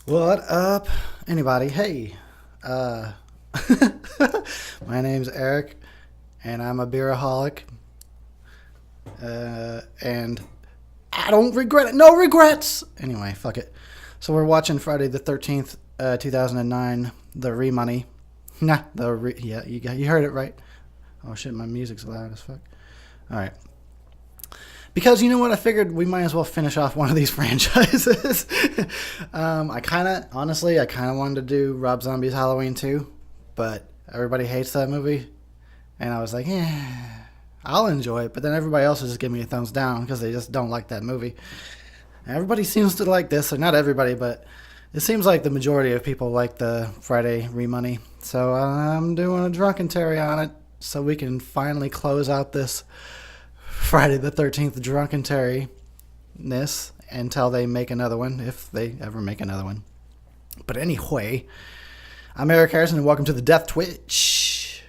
What up, anybody? Hey, uh, my name's Eric, and I'm a beeraholic, and I don't regret it. No regrets. Anyway, fuck it. So we're watching Friday the 13th, 2009, the remoney. Nah, yeah, you heard it right. Oh shit, my music's loud as fuck. All right. Because you know what, I figured we might as well finish off one of these franchises. Honestly, I kind of wanted to do Rob Zombie's Halloween 2, but everybody hates that movie, and I was like, I'll enjoy it. But then everybody else is just giving me a thumbs down because they just don't like that movie. And everybody seems to like this, or not everybody, but it seems like the majority of people like the Friday remoney. So I'm doing a drunkentary on it, so we can finally close out this Friday the 13th drunkentary-ness until they make another one, if they ever make another one. But anyway, I'm Eric Harrison, and welcome to the Death Twitch.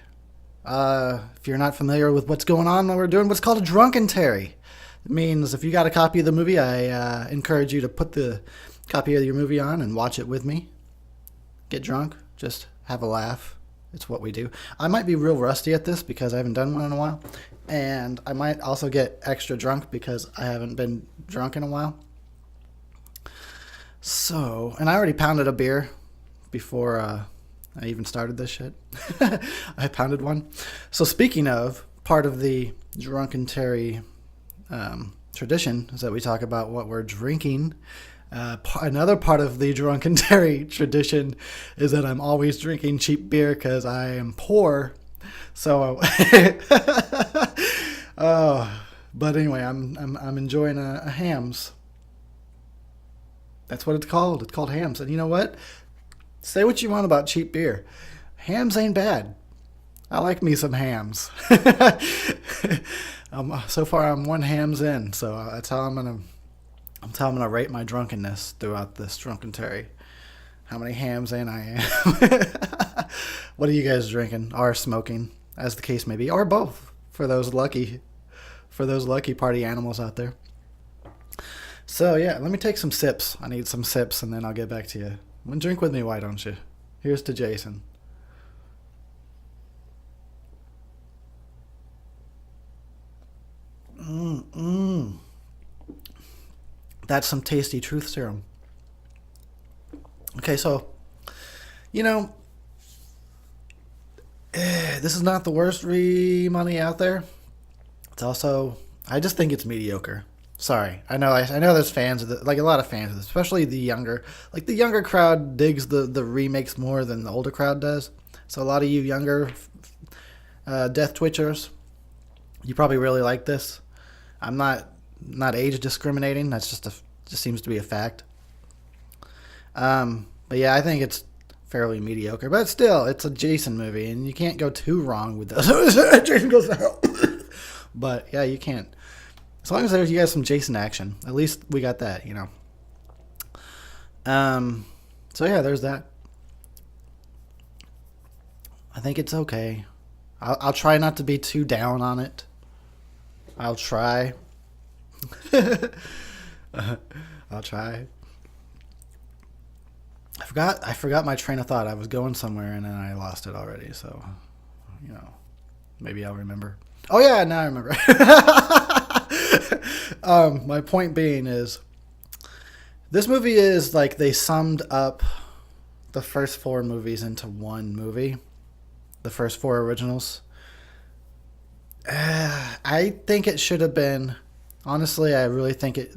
If you're not familiar with what's going on, we're doing what's called a drunkentary. It means if you got a copy of the movie, I encourage you to put the copy of your movie on and watch it with me. Get drunk, just have a laugh. It's what we do. I might be real rusty at this because I haven't done one in a while. And I might also get extra drunk because I haven't been drunk in a while. So, and I already pounded a beer before I even started this shit. I pounded one. So speaking of, part of the drunkentary tradition is that we talk about what we're drinking. Another part of the drunkentary tradition is that I'm always drinking cheap beer because I am poor. So, but anyway, I'm enjoying a Hams. That's what it's called. It's called Hams. And you know what? Say what you want about cheap beer. Hams ain't bad. I like me some Hams. So far, I'm one Hams in. So that's how I'm gonna rate my drunkenness throughout this drunkentary. How many Hams in I am. What are you guys drinking or smoking, as the case may be, or both for those lucky party animals out there. So yeah, let me take some sips. I need some sips, and then I'll get back to you. Drink with me, why don't you? Here's to Jason. That's some tasty truth serum. Okay, so, you know, this is not the worst money out there. It's also, I just think it's mediocre. Sorry, I know. There's fans of it, like a lot of fans of this, especially the younger crowd digs the remakes more than the older crowd does. So a lot of you younger death twitchers, you probably really like this. I'm not age discriminating. That's just seems to be a fact. But yeah, I think it's fairly mediocre. But still, it's a Jason movie, and you can't go too wrong with this. Jason goes to hell. But yeah, you can't. As long as there's you guys some Jason action, at least we got that, you know. So yeah, there's that. I think it's okay. I'll try not to be too down on it. I'll try. I'll try. I forgot my train of thought. I was going somewhere and then I lost it already. So, you know, maybe I'll remember. Oh yeah, now I remember. My point being is, this movie is like they summed up the first four movies into one movie. The first four originals. I think it should have been. Honestly, I really think it.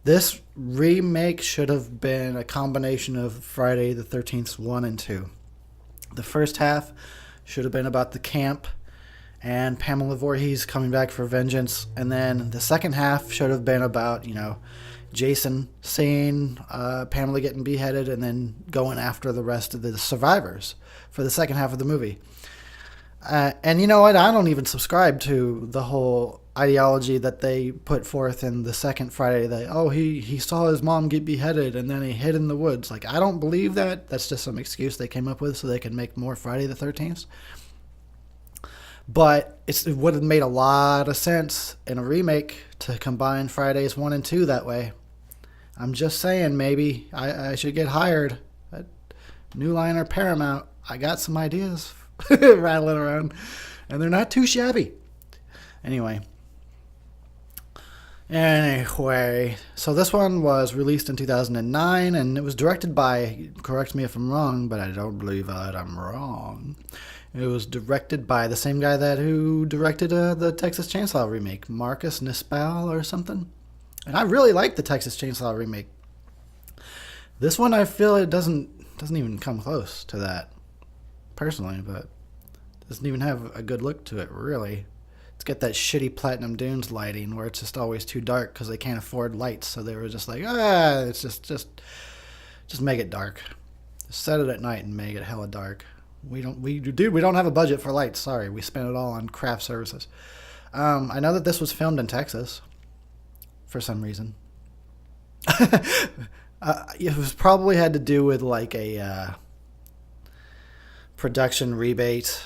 This remake should have been a combination of Friday the 13th 1 and 2. The first half should have been about the camp and Pamela Voorhees coming back for vengeance. And then the second half should have been about, you know, Jason seeing Pamela getting beheaded and then going after the rest of the survivors for the second half of the movie. And you know what? I don't even subscribe to the whole ideology that they put forth in the second Friday that, he saw his mom get beheaded and then he hid in the woods. Like, I don't believe that. That's just some excuse they came up with so they could make more Friday the 13th. But it would have made a lot of sense in a remake to combine Fridays 1 and 2 that way. I'm just saying, maybe I should get hired at New Line or Paramount. I got some ideas rattling around, and they're not too shabby. Anyway, so this one was released in 2009, and it was directed by, correct me if I'm wrong, but I don't believe that I'm wrong. It was directed by the same guy who directed the Texas Chainsaw remake, Marcus Nispel or something. And I really like the Texas Chainsaw remake. This one, I feel it doesn't even come close to that, personally, but it doesn't even have a good look to it, really. It's got that shitty Platinum Dunes lighting where it's just always too dark because they can't afford lights, so they were just like, it's just make it dark. Just set it at night and make it hella dark. We don't have a budget for lights. Sorry, we spent it all on craft services. I know that this was filmed in Texas for some reason. It was probably had to do with like a production rebate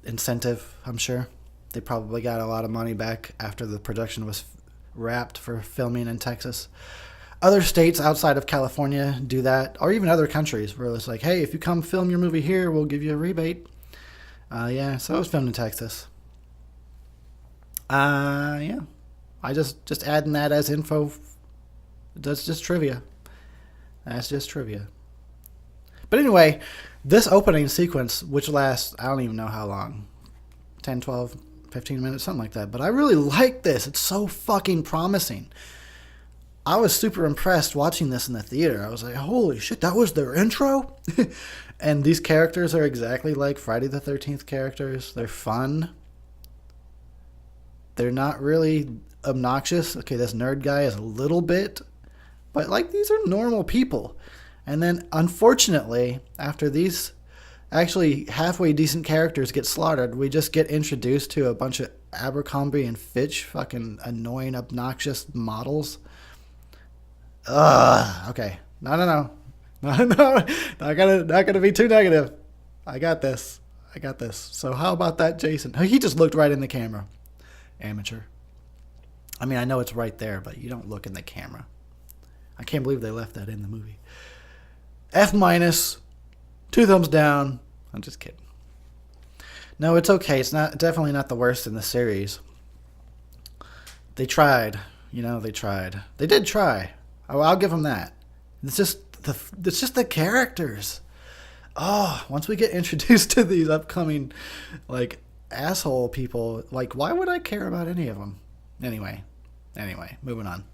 incentive, I'm sure. They probably got a lot of money back after the production was wrapped for filming in Texas. Other states outside of California do that, or even other countries where it's like, hey, if you come film your movie here, we'll give you a rebate. Yeah, so it was filmed in Texas. Yeah. I just adding that as info. That's just trivia. That's just trivia. But anyway, this opening sequence, which lasts, I don't even know how long, 10, 12, 15 minutes, something like that. But I really like this. It's so fucking promising. I was super impressed watching this in the theater. I was like, holy shit, that was their intro? And these characters are exactly like Friday the 13th characters. They're fun. They're not really obnoxious. Okay, this nerd guy is a little bit, but like these are normal people. And then unfortunately, after these actually halfway decent characters get slaughtered, we just get introduced to a bunch of Abercrombie and Fitch fucking annoying, obnoxious models. Okay. No. Not gonna be too negative. I got this. So how about that, Jason? He just looked right in the camera. Amateur. I mean, I know it's right there, but you don't look in the camera. I can't believe they left that in the movie. F-, 2 thumbs down. I'm just kidding. No, it's okay. It's definitely not the worst in the series. They tried. They tried. They did try. I'll give them that. It's just the characters. Once we get introduced to these upcoming, like, asshole people, like, why would I care about any of them? Anyway, moving on.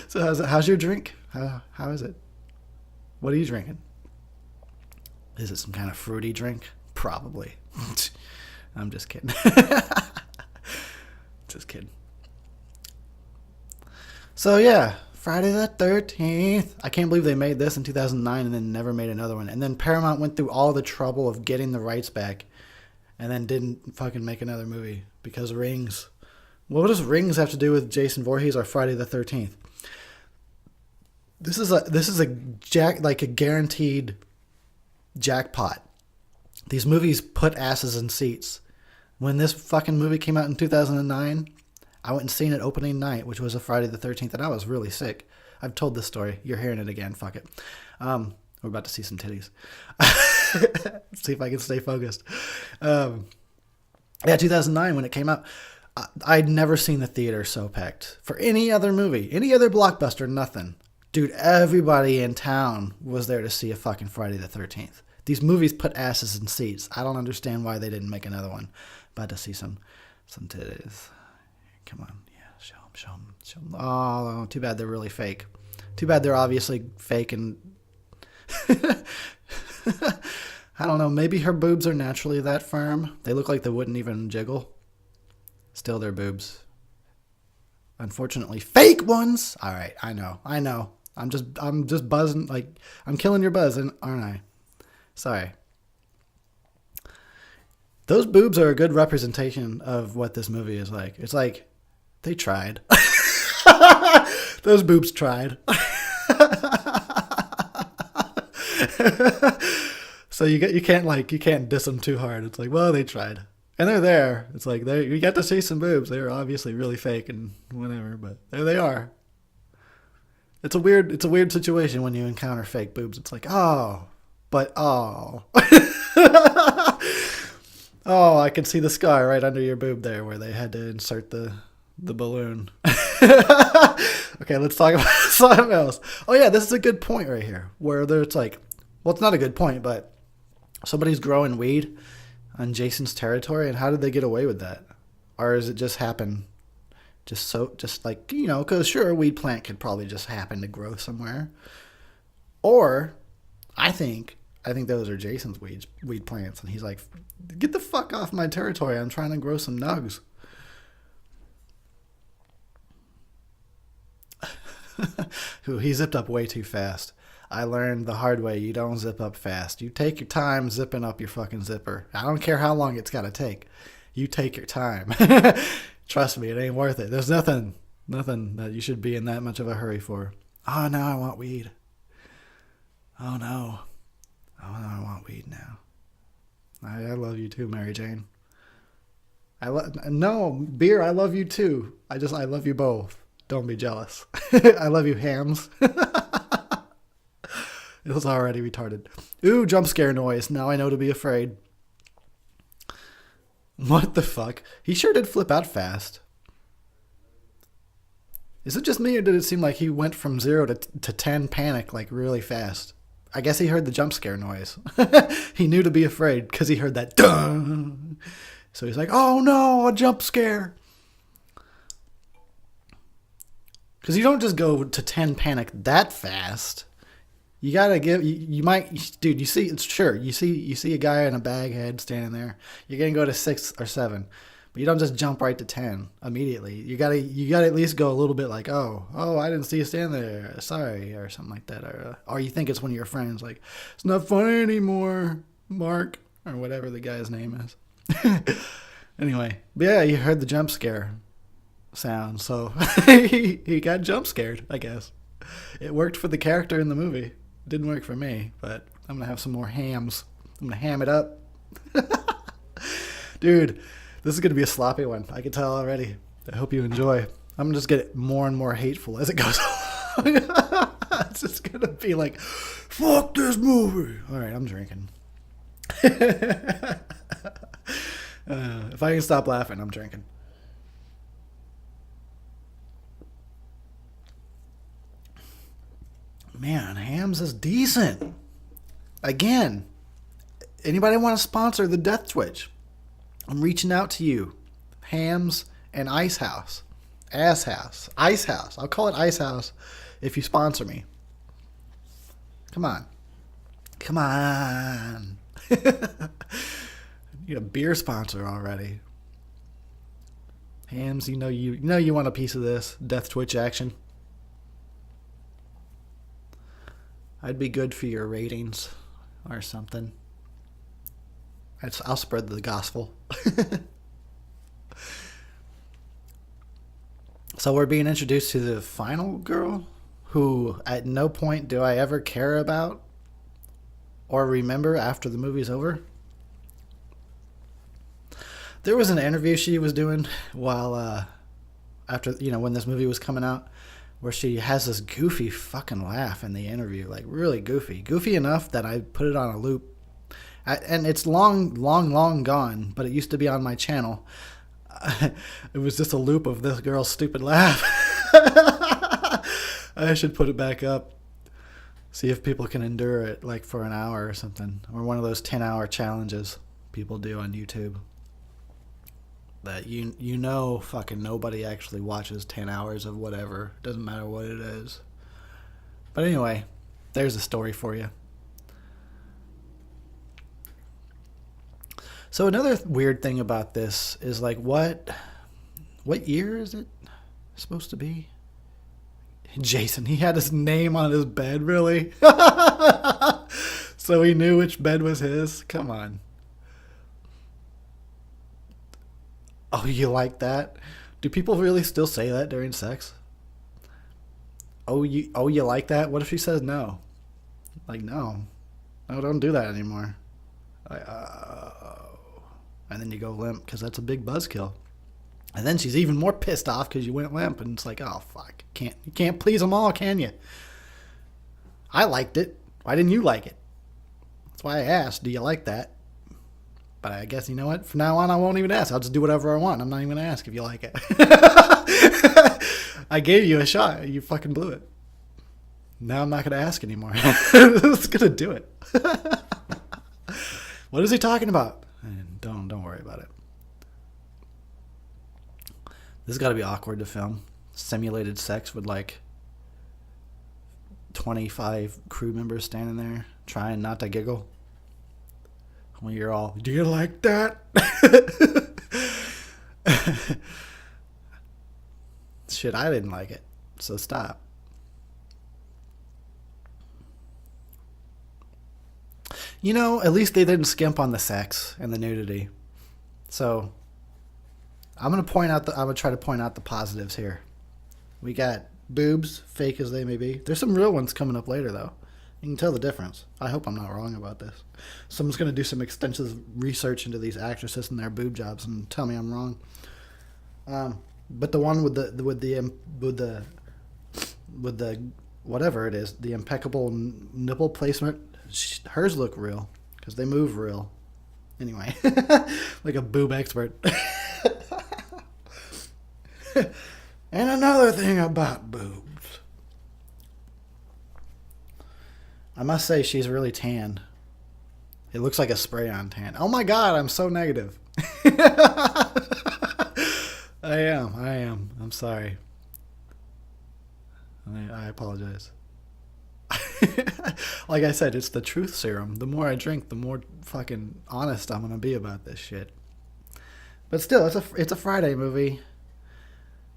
So how's your drink? How is it? What are you drinking? Is it some kind of fruity drink? Probably. I'm just kidding. Just kidding. So yeah, Friday the 13th. I can't believe they made this in 2009 and then never made another one. And then Paramount went through all the trouble of getting the rights back and then didn't fucking make another movie because Rings. What does Rings have to do with Jason Voorhees or Friday the 13th? This is a guaranteed jackpot. These movies put asses in seats. When this fucking movie came out in 2009, I went and seen it opening night, which was a Friday the 13th, and I was really sick. I've told this story. You're hearing it again. Fuck it. We're about to see some titties. See if I can stay focused. Yeah, 2009 when it came out. I'd never seen the theater so packed for any other movie, any other blockbuster, nothing. Dude, everybody in town was there to see a fucking Friday the 13th. These movies put asses in seats. I don't understand why they didn't make another one. About to see some titties. Come on. Yeah, show them. Oh, too bad they're really fake. Too bad they're obviously fake and... I don't know. Maybe her boobs are naturally that firm. They look like they wouldn't even jiggle. Still, they're boobs. Unfortunately, fake ones. All right, I know. I'm just buzzing. Like, I'm killing your buzz, aren't I? Sorry. Those boobs are a good representation of what this movie is like. It's like they tried. Those boobs tried. So you can't diss them too hard. It's like, well, they tried. And they're there. It's like you got to see some boobs. They were obviously really fake and whatever, but there they are. It's a weird situation when you encounter fake boobs. It's like, oh, but oh. Oh, I can see the scar right under your boob there where they had to insert the balloon. Okay, let's talk about something else. Oh yeah, this is a good point right here where there's like, well, it's not a good point, but somebody's growing weed on Jason's territory, and how did they get away with that? Or does it just happen? Just like, you know, because sure, a weed plant could probably just happen to grow somewhere. Or, I think those are Jason's weed plants, and he's like, get the fuck off my territory. I'm trying to grow some nugs. He zipped up way too fast. I learned the hard way. You don't zip up fast. You take your time zipping up your fucking zipper. I don't care how long it's got to take. You take your time. Trust me, it ain't worth it. There's nothing that you should be in that much of a hurry for. Oh, now I want weed. Oh, no. Oh, no, I want weed now. I love you too, Mary Jane. No, beer, I love you too. I love you both. Don't be jealous. I love you, hams. It was already retarded. Ooh, jump scare noise. Now I know to be afraid. What the fuck? He sure did flip out fast. Is it just me, or did it seem like he went from 0 to 10 panic like really fast? I guess he heard the jump scare noise. He knew to be afraid because he heard that dun. So he's like, oh no, a jump scare. Because you don't just go to 10 panic that fast. You gotta give, you might, dude, you see, it's sure, you see a guy in a bag head standing there. You're gonna go to 6 or 7. But you don't just jump right to 10 immediately. You gotta at least go a little bit like, oh, I didn't see you stand there. Sorry, or something like that. Or you think it's one of your friends, like, it's not funny anymore, Mark, or whatever the guy's name is. Anyway, but yeah, you heard the jump scare sound, so he got jump scared, I guess. It worked for the character in the movie. It didn't work for me, but I'm gonna have some more hams. I'm gonna ham it up. Dude, this is going to be a sloppy one. I can tell already. I hope you enjoy. I'm going to just get more and more hateful as it goes on. It's just going to be like, fuck this movie. All right, I'm drinking. If I can stop laughing, I'm drinking. Man, hams is decent. Again, anybody want to sponsor the Death Twitch? I'm reaching out to you. Hams and Ice House. Ice House. I'll call it Ice House if you sponsor me. Come on. Need a beer sponsor already. Hams, you know you want a piece of this Death Twitch action. I'd be good for your ratings or something. I'll spread the gospel. So we're being introduced to the final girl, who at no point do I ever care about or remember after the movie's over. There was an interview she was doing while after, when this movie was coming out, where she has this goofy fucking laugh in the interview, like really goofy enough that I put it on a loop. And it's long gone, but it used to be on my channel. It was just a loop of this girl's stupid laugh. I should put it back up. See if people can endure it like for an hour or something. Or one of those 10-hour challenges people do on YouTube. That fucking nobody actually watches 10 hours of whatever. Doesn't matter what it is. But anyway, there's a story for you. So another weird thing about this is like what year is it supposed to be? Jason, he had his name on his bed, really? So he knew which bed was his? Come on. Oh, you like that? Do people really still say that during sex? Oh, you like that? What if she says no? Like, no, don't do that anymore. And then you go limp because that's a big buzzkill. And then she's even more pissed off because you went limp, and it's like, oh fuck, you can't please them all, can you? I liked it. Why didn't you like it? That's why I asked, do you like that? But I guess, you know what? From now on, I won't even ask. I'll just do whatever I want. I'm not even going to ask if you like it. I gave you a shot. You fucking blew it. Now I'm not going to ask anymore. I'm just going to do it. What is he talking about? Don't worry about it. This has got to be awkward to film. Simulated sex with like 25 crew members standing there trying not to giggle. When you're all, do you like that? Shit, I didn't like it. So stop. You know, at least they didn't skimp on the sex and the nudity. So I'm gonna try to point out the positives here. We got boobs, fake as they may be. There's some real ones coming up later though. You can tell the difference. I hope I'm not wrong about this. Someone's gonna do some extensive research into these actresses and their boob jobs and tell me I'm wrong. But the one with the whatever it is, the impeccable nipple placement, hers look real because they move real. Anyway, like a boob expert. And another thing about boobs, I must say she's really tan. It looks like a spray-on tan. Oh my god, I'm so negative. I am. I'm sorry. I apologize. Like I said, it's the truth serum. The more I drink, the more fucking honest I'm gonna be about this shit. But still, it's a Friday movie.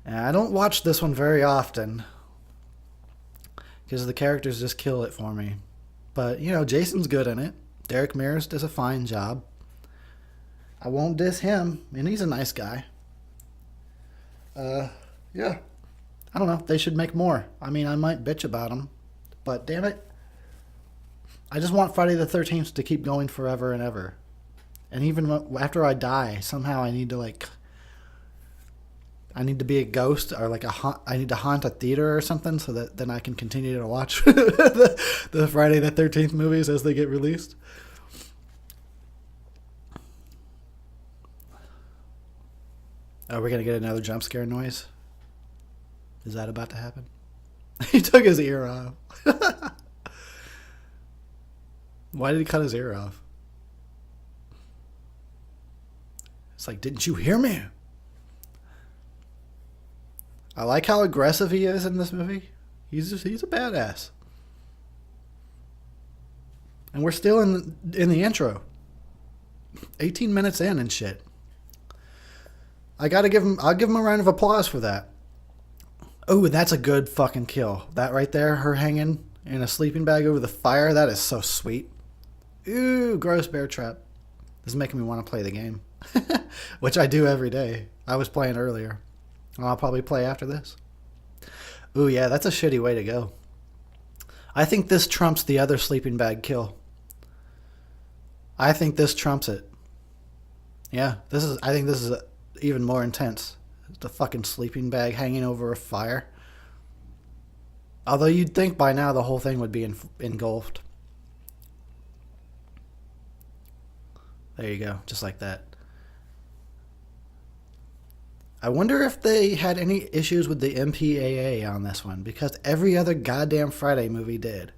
And I don't watch this one very often because the characters just kill it for me. But, you know, Jason's good in it. Derek Mears does a fine job. I won't diss him, and he's a nice guy. Yeah. I don't know. They should make more. I mean, I might bitch about them, but damn it. I just want Friday the 13th to keep going forever and ever. And even after I die, somehow I need to be a ghost or I need to haunt a theater or something so that then I can continue to watch the Friday the 13th movies as they get released. Are we going to get another jump scare noise? Is that about to happen? He took his ear off. Why did he cut his ear off? It's like, didn't you hear me? I like how aggressive he is in this movie. He's a badass. And we're still in the intro. 18 minutes in and shit. I'll give him a round of applause for that. Oh, that's a good fucking kill. That right there, her hanging in a sleeping bag over the fire, that is so sweet. Ooh, gross bear trap. This is making me want to play the game. Which I do every day. I was playing earlier. I'll probably play after this. Ooh, yeah, that's a shitty way to go. I think this trumps the other sleeping bag kill. I think this trumps it. Yeah, I think this is even more intense. The fucking sleeping bag hanging over a fire. Although you'd think by now the whole thing would be engulfed. There you go, just like that. I wonder if they had any issues with the MPAA on this one, because every other goddamn Friday movie did.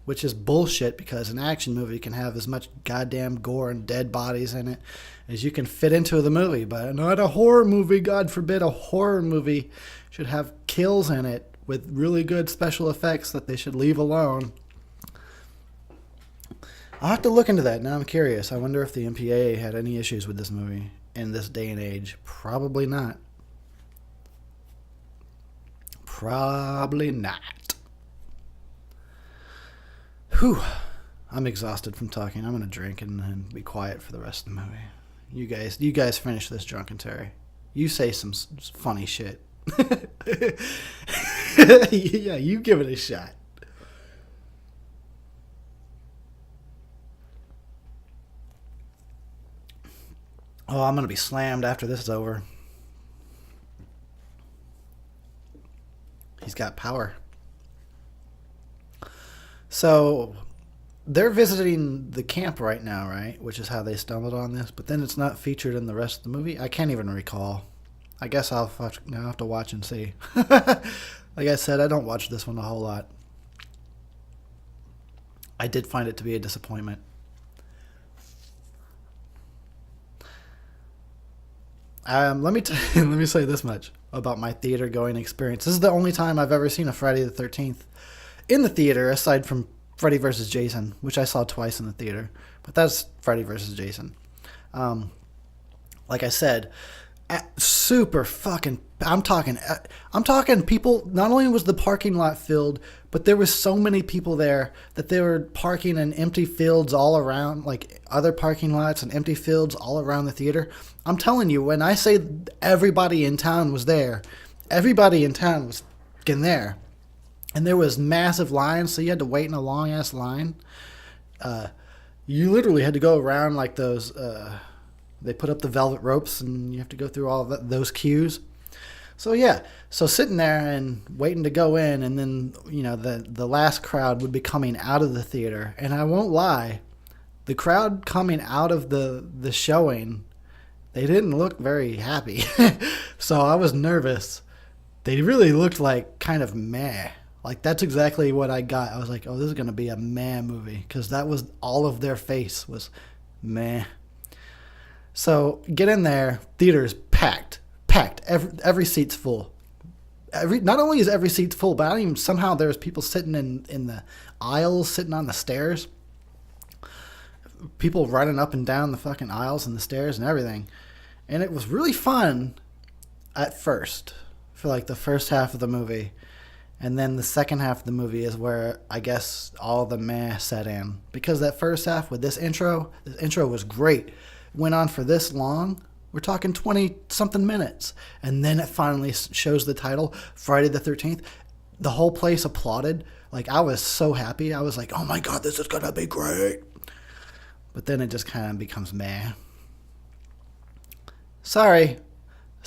Which is bullshit, because an action movie can have as much goddamn gore and dead bodies in it as you can fit into the movie. But not a horror movie, God forbid. A horror movie should have kills in it with really good special effects that they should leave alone. I'll have to look into that. Now I'm curious. I wonder if the MPAA had any issues with this movie in this day and age. Probably not. Probably not. Whew. I'm exhausted from talking. I'm going to drink and be quiet for the rest of the movie. You guys finish this drunkentary. You say some funny shit. Yeah, you give it a shot. Oh, I'm going to be slammed after this is over. He's got power. So they're visiting the camp right now, right? Which is how they stumbled on this. But then it's not featured in the rest of the movie. I can't even recall. I guess I'll have to watch and see. Like I said, I don't watch this one a whole lot. I did find it to be a disappointment. Let me say this much about my theater going experience. This is the only time I've ever seen a Friday the 13th in the theater, aside from Freddy vs. Jason, which I saw twice in the theater. But that's Freddy vs. Jason. Like I said, super fucking. I'm talking people. Not only was the parking lot filled, but there was so many people there that they were parking in empty fields all around, like other parking lots and empty fields all around the theater. I'm telling you, when I say everybody in town was there, everybody in town was fucking there. And there was massive lines, so you had to wait in a long-ass line. You literally had to go around like those... they put up the velvet ropes, and you have to go through all of those queues. So, yeah. So sitting there and waiting to go in, and then, the last crowd would be coming out of the theater. And I won't lie, the crowd coming out of the showing, they didn't look very happy. So I was nervous. They really looked like kind of meh. Like, that's exactly what I got. I was like, oh, this is going to be a meh movie. Because that was all of their face was meh. So, get in there. Theater's packed. Packed. Every seat's full. Not only is every seat full, but somehow there's people sitting in the aisles, sitting on the stairs. People running up and down the fucking aisles and the stairs and everything. And it was really fun at first. For like the first half of the movie. And then the second half of the movie is where I guess all the meh set in. Because that first half with this intro was great. It went on for this long. We're talking 20-something minutes. And then it finally shows the title, Friday the 13th. The whole place applauded. Like, I was so happy. I was like, oh my God, this is going to be great. But then it just kind of becomes meh. Sorry,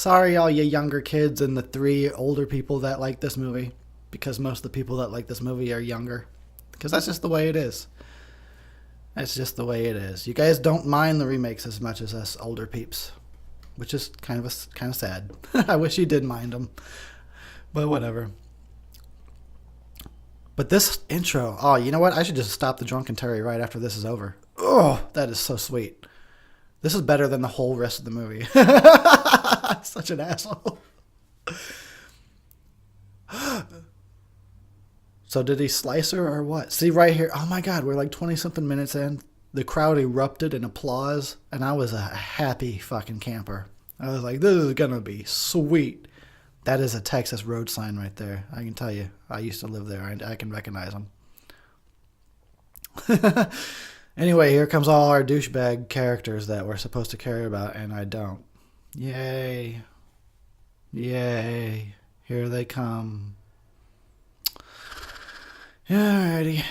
all you younger kids and the 3 older people that like this movie. Because most of the people that like this movie are younger. Because that's just the way it is. That's just the way it is. You guys don't mind the remakes as much as us older peeps. Which is kind of sad. I wish you did mind them. But whatever. But this intro... Oh, you know what? I should just stop the drunkentary right after this is over. Oh, that is so sweet. This is better than the whole rest of the movie. Such an asshole. So did he slice her or what? See right here. Oh my God, we're like 20-something minutes in. The crowd erupted in applause, and I was a happy fucking camper. I was like, this is going to be sweet. That is a Texas road sign right there. I can tell you. I used to live there. I can recognize them. Anyway, here comes all our douchebag characters that we're supposed to care about, and I don't. Yay. Yay. Here they come. Alrighty.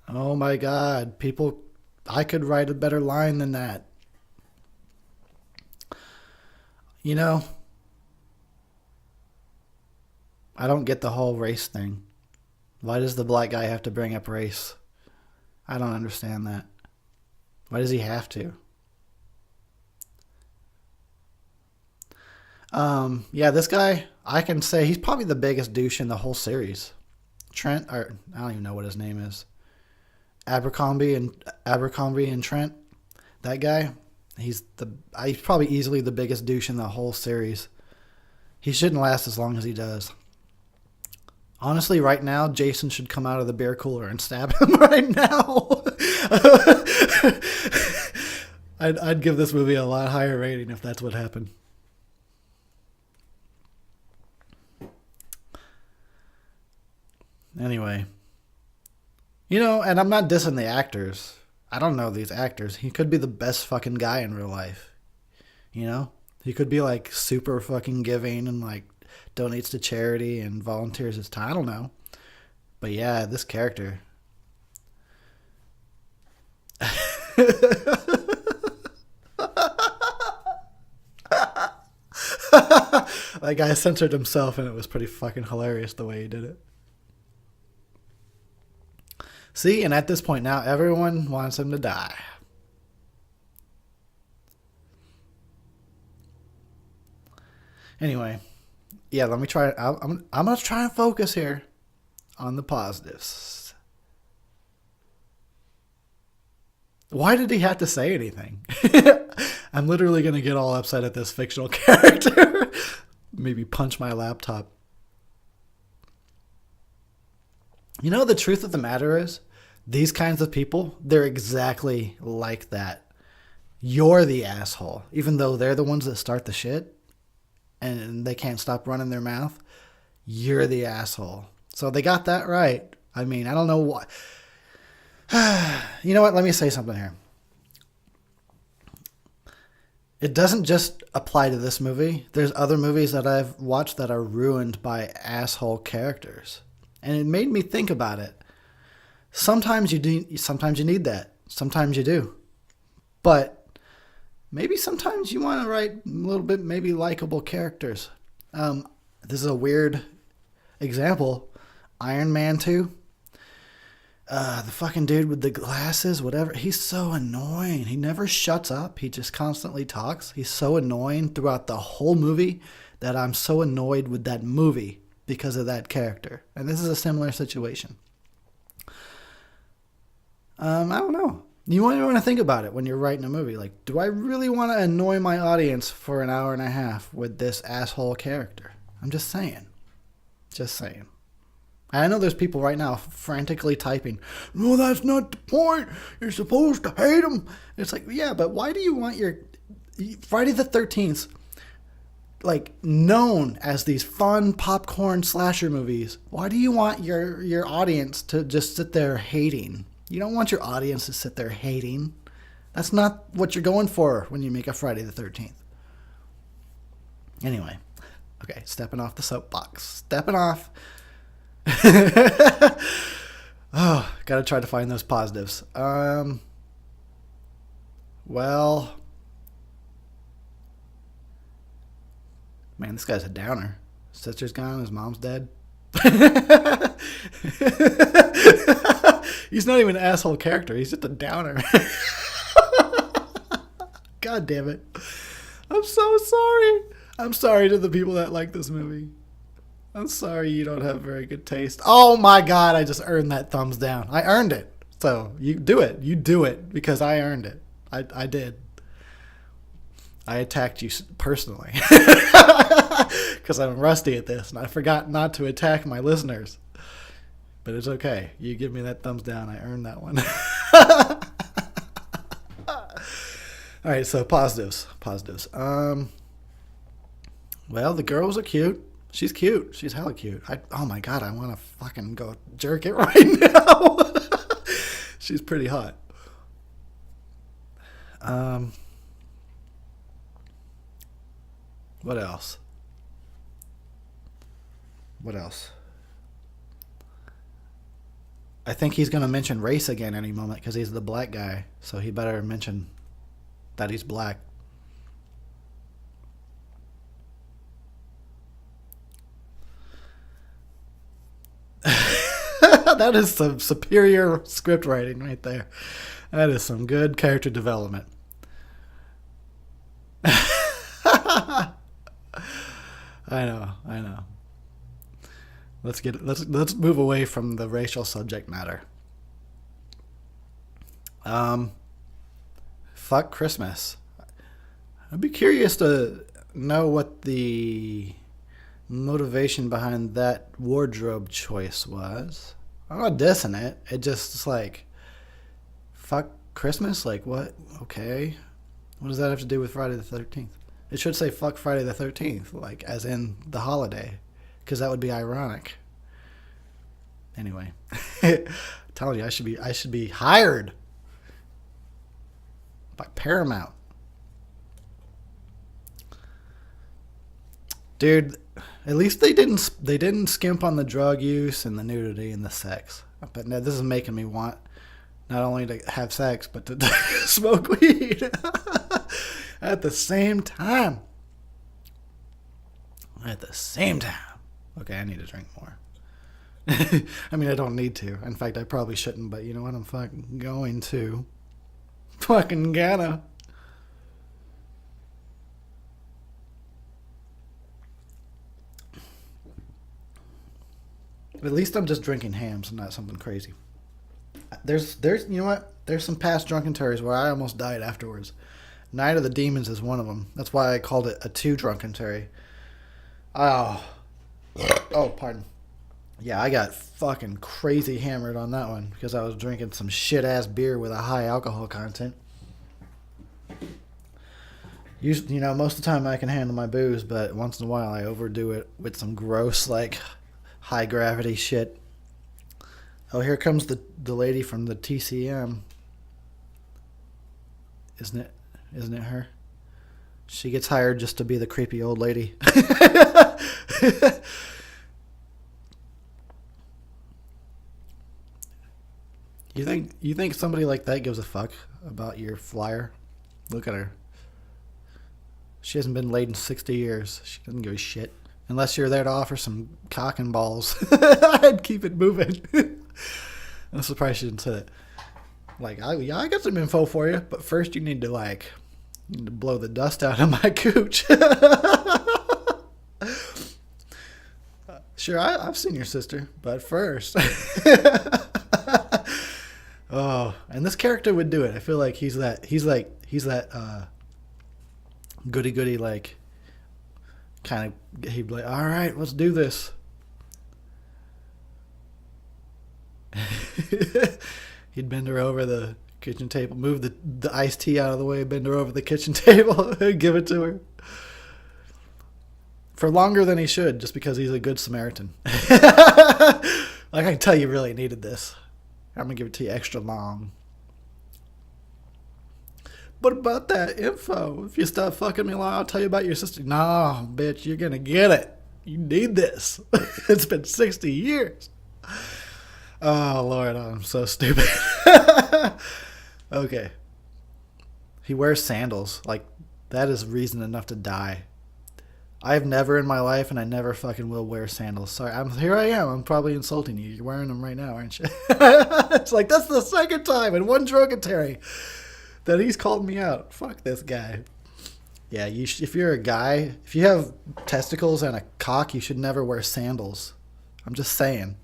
Oh my God. People, I could write a better line than that. You know, I don't get the whole race thing. Why does the black guy have to bring up race? I don't understand that. Why does he have to? Yeah, this guy, I can say he's probably the biggest douche in the whole series. Trent, or I don't even know what his name is. Abercrombie and Trent. That guy, he's probably easily the biggest douche in the whole series. He shouldn't last as long as he does. Honestly, right now, Jason should come out of the beer cooler and stab him right now. I'd give this movie a lot higher rating if that's what happened. Anyway. You know, and I'm not dissing the actors. I don't know these actors. He could be the best fucking guy in real life. You know? He could be like super fucking giving and like donates to charity and volunteers his time. I don't know. But yeah, this character. That guy censored himself, and it was pretty fucking hilarious the way he did it. See, and at this point now, everyone wants him to die. Anyway, yeah, let me try. I'm going to try and focus here on the positives. Why did he have to say anything? I'm literally going to get all upset at this fictional character. Maybe punch my laptop. You know, the truth of the matter is, these kinds of people, they're exactly like that. You're the asshole. Even though they're the ones that start the shit and they can't stop running their mouth, you're the asshole. So they got that right. I mean, I don't know what. You know what? Let me say something here. It doesn't just apply to this movie. There's other movies that I've watched that are ruined by asshole characters. And it made me think about it. Sometimes you need that. Sometimes you do. But maybe sometimes you want to write a little bit maybe likable characters. This is a weird example. Iron Man 2. The fucking dude with the glasses, whatever. He's so annoying. He never shuts up. He just constantly talks. He's so annoying throughout the whole movie that I'm so annoyed with that movie because of that character. And this is a similar situation. I don't know. You want to think about it when you're writing a movie. Like, do I really want to annoy my audience for an hour and a half with this asshole character? I'm just saying. Just saying. I know there's people right now frantically typing, no, that's not the point. You're supposed to hate him. It's like, yeah, but why do you want your Friday the 13th, like, known as these fun popcorn slasher movies? Why do you want your audience to just sit there hating? You don't want your audience to sit there hating. That's not what you're going for when you make a Friday the 13th. Anyway, okay, stepping off the soapbox. Stepping off. Oh, gotta try to find those positives. Well, man, this guy's a downer. His sister's gone, his mom's dead. He's not even an asshole character, he's just a downer. God damn it. I'm so sorry. I'm sorry to the people that like this movie. I'm sorry you don't have very good taste. Oh my God, I just earned that thumbs down. I earned it. So you do it. You do it because I earned it. I did. I attacked you personally because I'm rusty at this and I forgot not to attack my listeners. But it's okay. You give me that thumbs down. I earned that one. All right, so positives. Well, the girls are cute. She's cute. She's hella cute. Oh my God, I want to fucking go jerk it right now. She's pretty hot. What else? I think he's going to mention race again any moment because he's the black guy. So he better mention that he's black. That is some superior script writing right there. That is some good character development. I know. Let's move away from the racial subject matter. Fuck Christmas. I'd be curious to know what the motivation behind that wardrobe choice was. I'm not dissing it. It just is like, fuck Christmas? Like, what? Okay. What does that have to do with Friday the 13th? It should say fuck Friday the 13th, like, as in the holiday, because that would be ironic. Anyway, I'm telling you, I should be hired by Paramount. Dude, at least they didn't skimp on the drug use and the nudity and the sex. But now this is making me want not only to have sex but to smoke weed at the same time. at the same time. Okay, I need to drink more. I mean, I don't need to. In fact, I probably shouldn't, but you know what? I'm fucking going to. Fucking gonna. At least I'm just drinking hams and not something crazy. There's, you know what? There's some past drunkentarys where I almost died afterwards. Night of the Demons is one of them. That's why I called it a 2 drunkentary. Oh. Oh, pardon. Yeah, I got fucking crazy hammered on that one because I was drinking some shit-ass beer with a high alcohol content. You know, most of the time I can handle my booze, but once in a while I overdo it with some gross, like, high-gravity shit. Oh, here comes the lady from the TCM. Isn't it her? She gets hired just to be the creepy old lady. You think somebody like that gives a fuck about your flyer? Look at her. She hasn't been laid in 60 years. She doesn't give a shit. Unless you're there to offer some cock and balls. I'd keep it moving. I'm surprised she didn't say that. Like, I got some info for you, but first you need to blow the dust out of my cooch. Sure, I've seen your sister, but first. Oh, and this character would do it. I feel like he's that goody like kind of. He'd be like, all right, let's do this. He'd bend her over the kitchen table, move the iced tea out of the way, bend her over the kitchen table, and give it to her. For longer than he should, just because he's a good Samaritan. Like, I can tell you really needed this. I'm going to give it to you extra long. But about that info, if you stop fucking me long, I'll tell you about your sister. No, bitch, you're going to get it. You need this. It's been 60 years. Oh, Lord, I'm so stupid. Okay. He wears sandals. Like, that is reason enough to die. I've never in my life, and I never fucking will wear sandals. Sorry, here I am. I'm probably insulting you. You're wearing them right now, aren't you? It's like, that's the second time in one drunkentary that he's called me out. Fuck this guy. Yeah, if you're a guy, if you have testicles and a cock, you should never wear sandals. I'm just saying.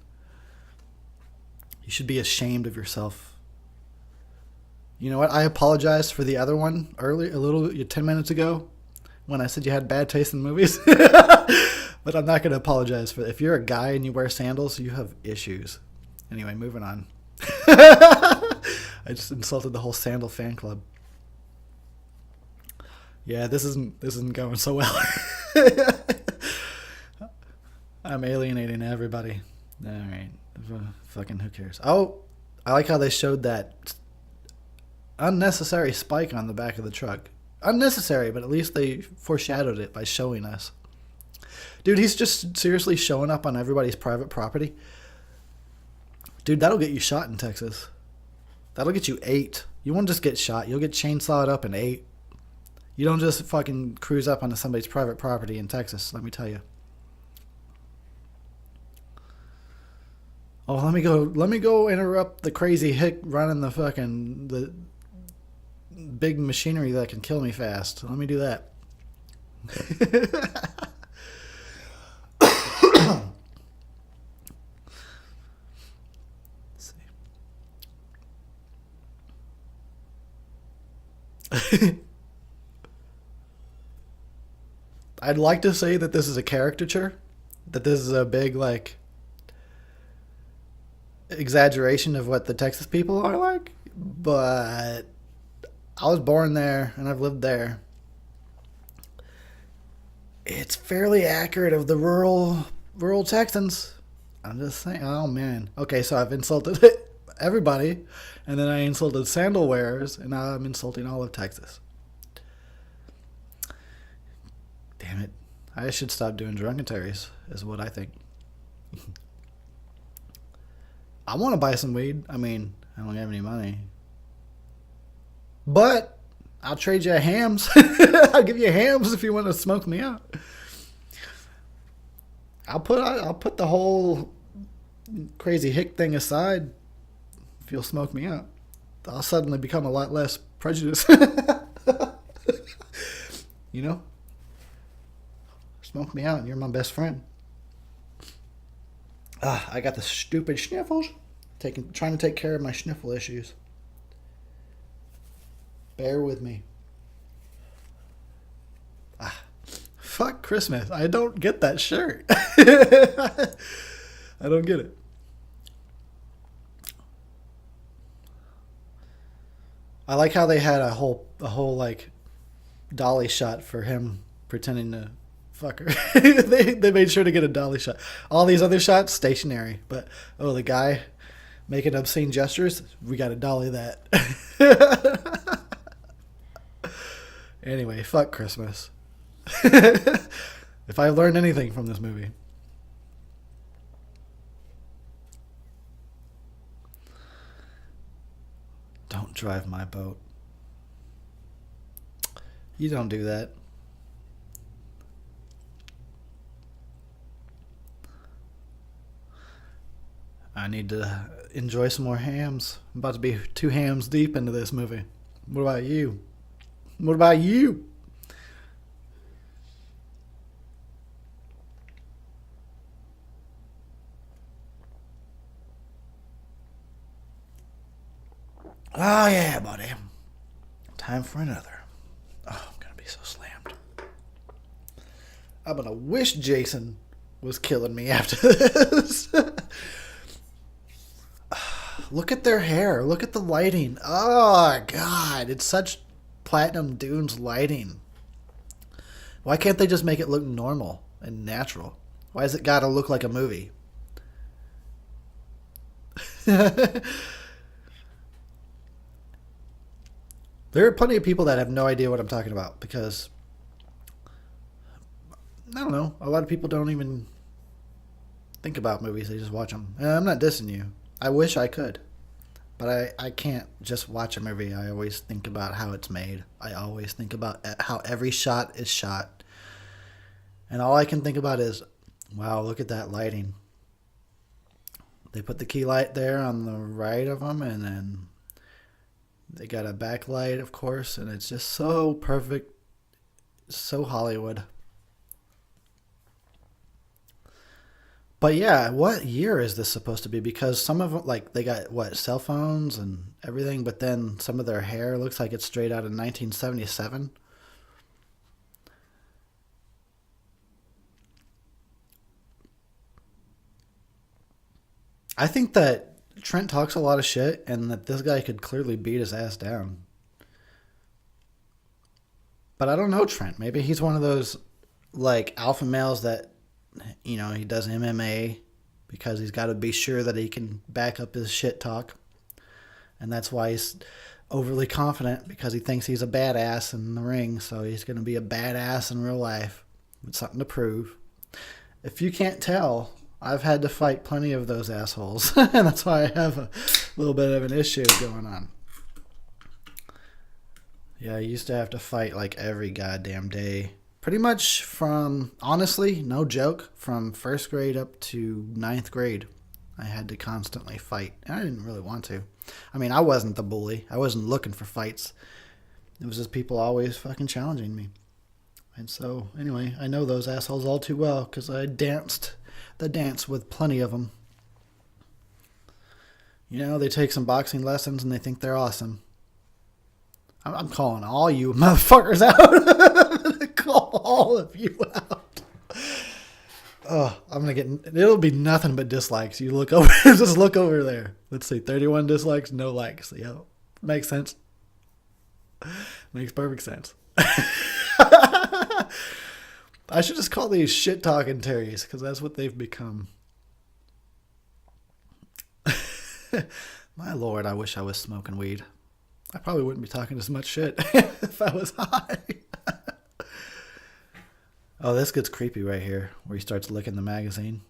You should be ashamed of yourself. You know what? I apologized for the other one 10 minutes ago when I said you had bad taste in movies. But I'm not going to apologize for it. If you're a guy and you wear sandals, you have issues. Anyway, moving on. I just insulted the whole sandal fan club. Yeah, this isn't going so well. I'm alienating everybody. All right. Fucking who cares? Oh, I like how they showed that unnecessary spike on the back of the truck. Unnecessary, but at least they foreshadowed it by showing us. Dude, he's just seriously showing up on everybody's private property. Dude, that'll get you shot in Texas. That'll get you 8. You won't just get shot. You'll get chainsawed up in 8. You don't just fucking cruise up onto somebody's private property in Texas, let me tell you. Oh, let me go interrupt the crazy hick running the big machinery that can kill me fast. Let me do that. Let's see. I'd like to say that this is a caricature, that this is a big exaggeration of what the Texas people are like, but I was born there and I've lived there. It's fairly accurate of the rural Texans. I'm just saying. Oh man. Okay, so I've insulted everybody, and then I insulted sandal wearers, and now I'm insulting all of Texas. Damn it. I should stop doing drunkentaries, is what I think. I want to buy some weed. I mean, I don't have any money. But I'll trade you hams. I'll give you hams if you want to smoke me out. I'll put the whole crazy hick thing aside if you'll smoke me out. I'll suddenly become a lot less prejudiced. You know, smoke me out, and you're my best friend. I got the stupid sniffles. Trying to take care of my sniffle issues. Bear with me. Fuck Christmas. I don't get that shirt. I don't get it. I like how they had a whole like dolly shot for him pretending to fuck her. They made sure to get a dolly shot. All these other shots stationary, but the guy making obscene gestures, we got to dolly that. Anyway, fuck Christmas. If I learned anything from this movie. Don't drive my boat. You don't do that. I need to enjoy some more hams. I'm about to be 2 hams deep into this movie. What about you? What about you? Oh, yeah, buddy. Time for another. Oh, I'm going to be so slammed. I'm going to wish Jason was killing me after this. Look at their hair. Look at the lighting. Oh, God. It's such Platinum Dunes lighting. Why can't they just make it look normal and natural? Why has it got to look like a movie? There are plenty of people that have no idea what I'm talking about because, I don't know, a lot of people don't even think about movies. They just watch them. And I'm not dissing you. I wish I could. But I can't just watch a movie. I always think about how it's made. I always think about how every shot is shot. And all I can think about is, wow, look at that lighting. They put the key light there on the right of them, and then they got a backlight, of course, and it's just so perfect, so Hollywood. But yeah, what year is this supposed to be? Because some of them, like, they got, cell phones and everything, but then some of their hair looks like it's straight out of 1977. I think that Trent talks a lot of shit and that this guy could clearly beat his ass down. But I don't know Trent. Maybe he's one of those, like, alpha males that, he does MMA because he's got to be sure that he can back up his shit talk. And that's why he's overly confident because he thinks he's a badass in the ring. So he's going to be a badass in real life with something to prove. If you can't tell, I've had to fight plenty of those assholes. And that's why I have a little bit of an issue going on. Yeah, I used to have to fight like every goddamn day. Pretty much from, honestly, no joke, from first grade up to ninth grade. I had to constantly fight. And I didn't really want to. I mean, I wasn't the bully. I wasn't looking for fights. It was just people always fucking challenging me. And so, anyway, I know those assholes all too well because I danced the dance with plenty of them. They take some boxing lessons and they think they're awesome. I'm calling all you motherfuckers out. Call all of you out. Oh, it'll be nothing but dislikes. You look over, just look over there. Let's see, 31 dislikes, no likes. Yep. Makes sense. Makes perfect sense. I should just call these shit talking Terrys because that's what they've become. My lord, I wish I was smoking weed. I probably wouldn't be talking as much shit if I was high. Oh, this gets creepy right here, where he starts licking the magazine.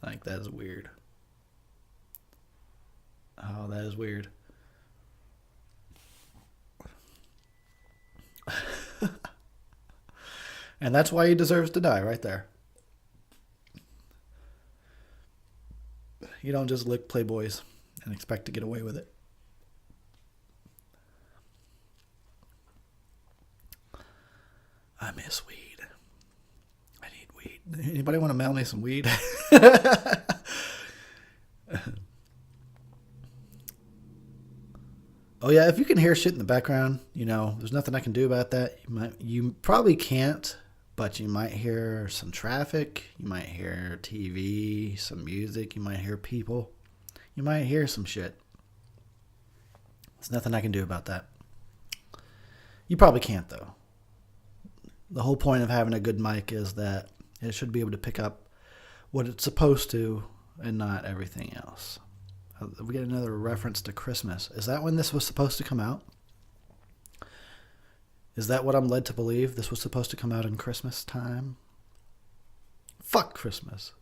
Like, that is weird. Oh, that is weird. And that's why he deserves to die, right there. You don't just lick Playboys and expect to get away with it. I miss weed. I need weed. Anybody want to mail me some weed? Oh yeah, if you can hear shit in the background, there's nothing I can do about that. You probably can't, but you might hear some traffic, you might hear TV, some music, you might hear people, you might hear some shit. There's nothing I can do about that. You probably can't though. The whole point of having a good mic is that it should be able to pick up what it's supposed to and not everything else. We get another reference to Christmas. Is that when this was supposed to come out? Is that what I'm led to believe? This was supposed to come out in Christmas time? Fuck Christmas.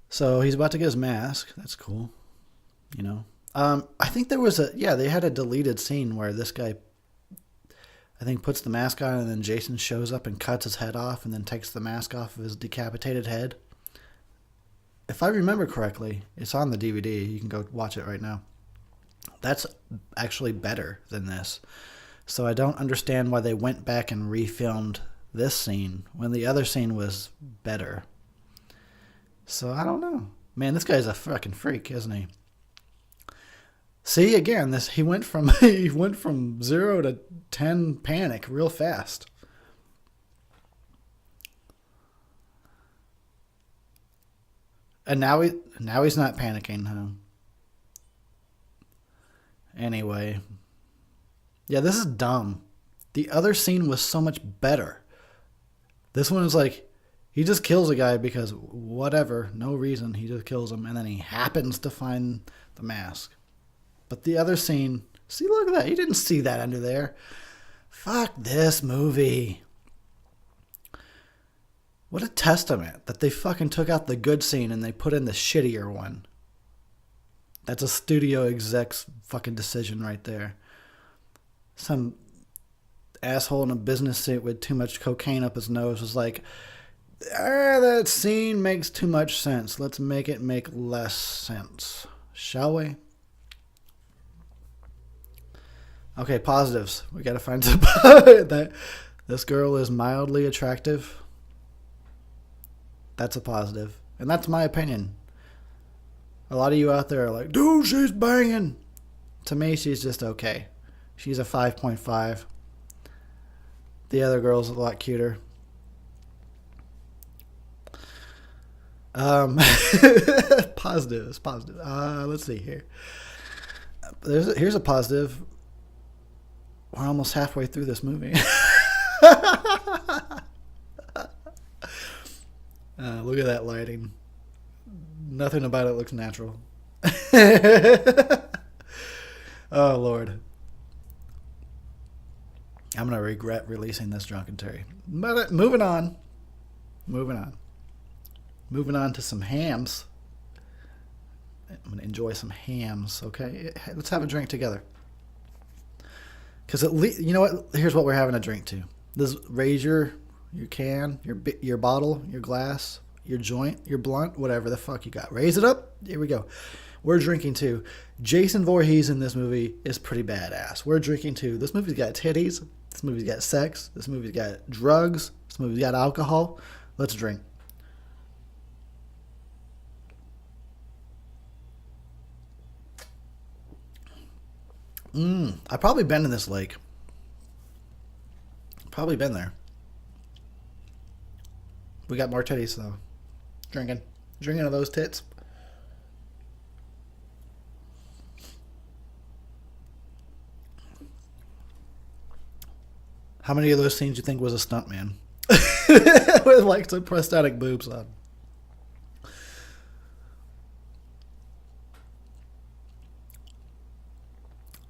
So he's about to get his mask. That's cool. I think there was they had a deleted scene where this guy, I think, puts the mask on and then Jason shows up and cuts his head off and then takes the mask off of his decapitated head. If I remember correctly, it's on the DVD. You can go watch it right now. That's actually better than this. So I don't understand why they went back and refilmed this scene when the other scene was better. So I don't know. Man, this guy's a fucking freak, isn't he? See, again, he went from 0 to 10 panic real fast. And now he's not panicking, huh? Anyway. Yeah, this is dumb. The other scene was so much better. This one is like, he just kills a guy because whatever, no reason, he just kills him, and then he happens to find the mask. But the other scene, see, look at that. You didn't see that under there. Fuck this movie. What a testament that they fucking took out the good scene and they put in the shittier one. That's a studio exec's fucking decision right there. Some asshole in a business suit with too much cocaine up his nose was like, that scene makes too much sense. Let's make it make less sense. Shall we? Okay, positives. We gotta find some that this girl is mildly attractive. That's a positive. And that's my opinion. A lot of you out there are like, dude, she's banging. To me, she's just okay. She's a 5.5. The other girl's a lot cuter. Positives. Let's see here. Here's a positive. We're almost halfway through this movie. Look at that lighting. Nothing about it looks natural. Oh, Lord. I'm going to regret releasing this drunkentary. But moving on to some hams. I'm going to enjoy some hams, okay? Let's have a drink together. Because at least, you know what? Here's what we're having a drink to. This raise your can, your bottle, your glass, your joint, your blunt, whatever the fuck you got. Raise it up. Here we go. We're drinking to Jason Voorhees in this movie is pretty badass. We're drinking to this movie's got titties. This movie's got sex. This movie's got drugs. This movie's got alcohol. Let's drink. I've probably been in this lake. Probably been there. We got more titties though. Drinking of those tits. How many of those scenes do you think was a stunt man? With like some prosthetic boobs on.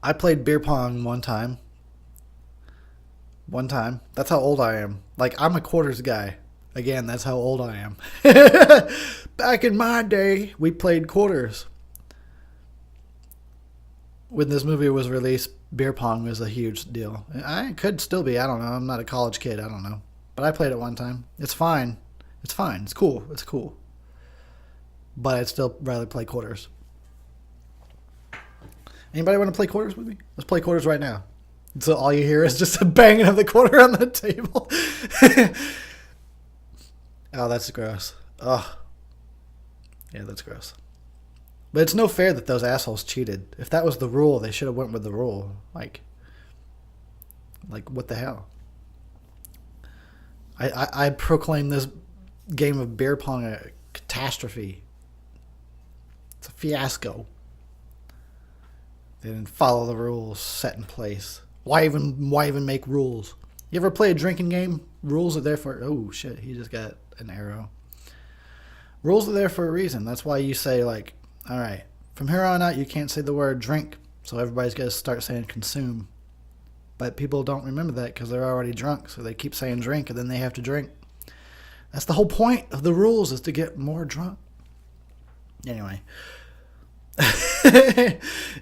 I played beer pong one time. That's how old I am. Like, I'm a quarters guy. Again, that's how old I am. Back in my day, we played quarters. When this movie was released, beer pong was a huge deal. I could still be. I don't know. I'm not a college kid. I don't know. But I played it one time. It's fine. It's fine. It's cool. It's cool. But I'd still rather play quarters. Anybody want to play quarters with me? Let's play quarters right now. So all you hear is just a banging of the quarter on the table. Oh, that's gross. Oh. Yeah, that's gross. But it's no fair that those assholes cheated. If that was the rule, they should have went with the rule. Like what the hell? I proclaim this game of beer pong a catastrophe. It's a fiasco. They didn't follow the rules set in place. Why even make rules? You ever play a drinking game? Rules are there for... Oh, shit. He just got an arrow. Rules are there for a reason. That's why you say, like, all right, from here on out, you can't say the word drink, so everybody's got to start saying consume. But people don't remember that because they're already drunk, so they keep saying drink, and then they have to drink. That's the whole point of the rules, is to get more drunk. Anyway.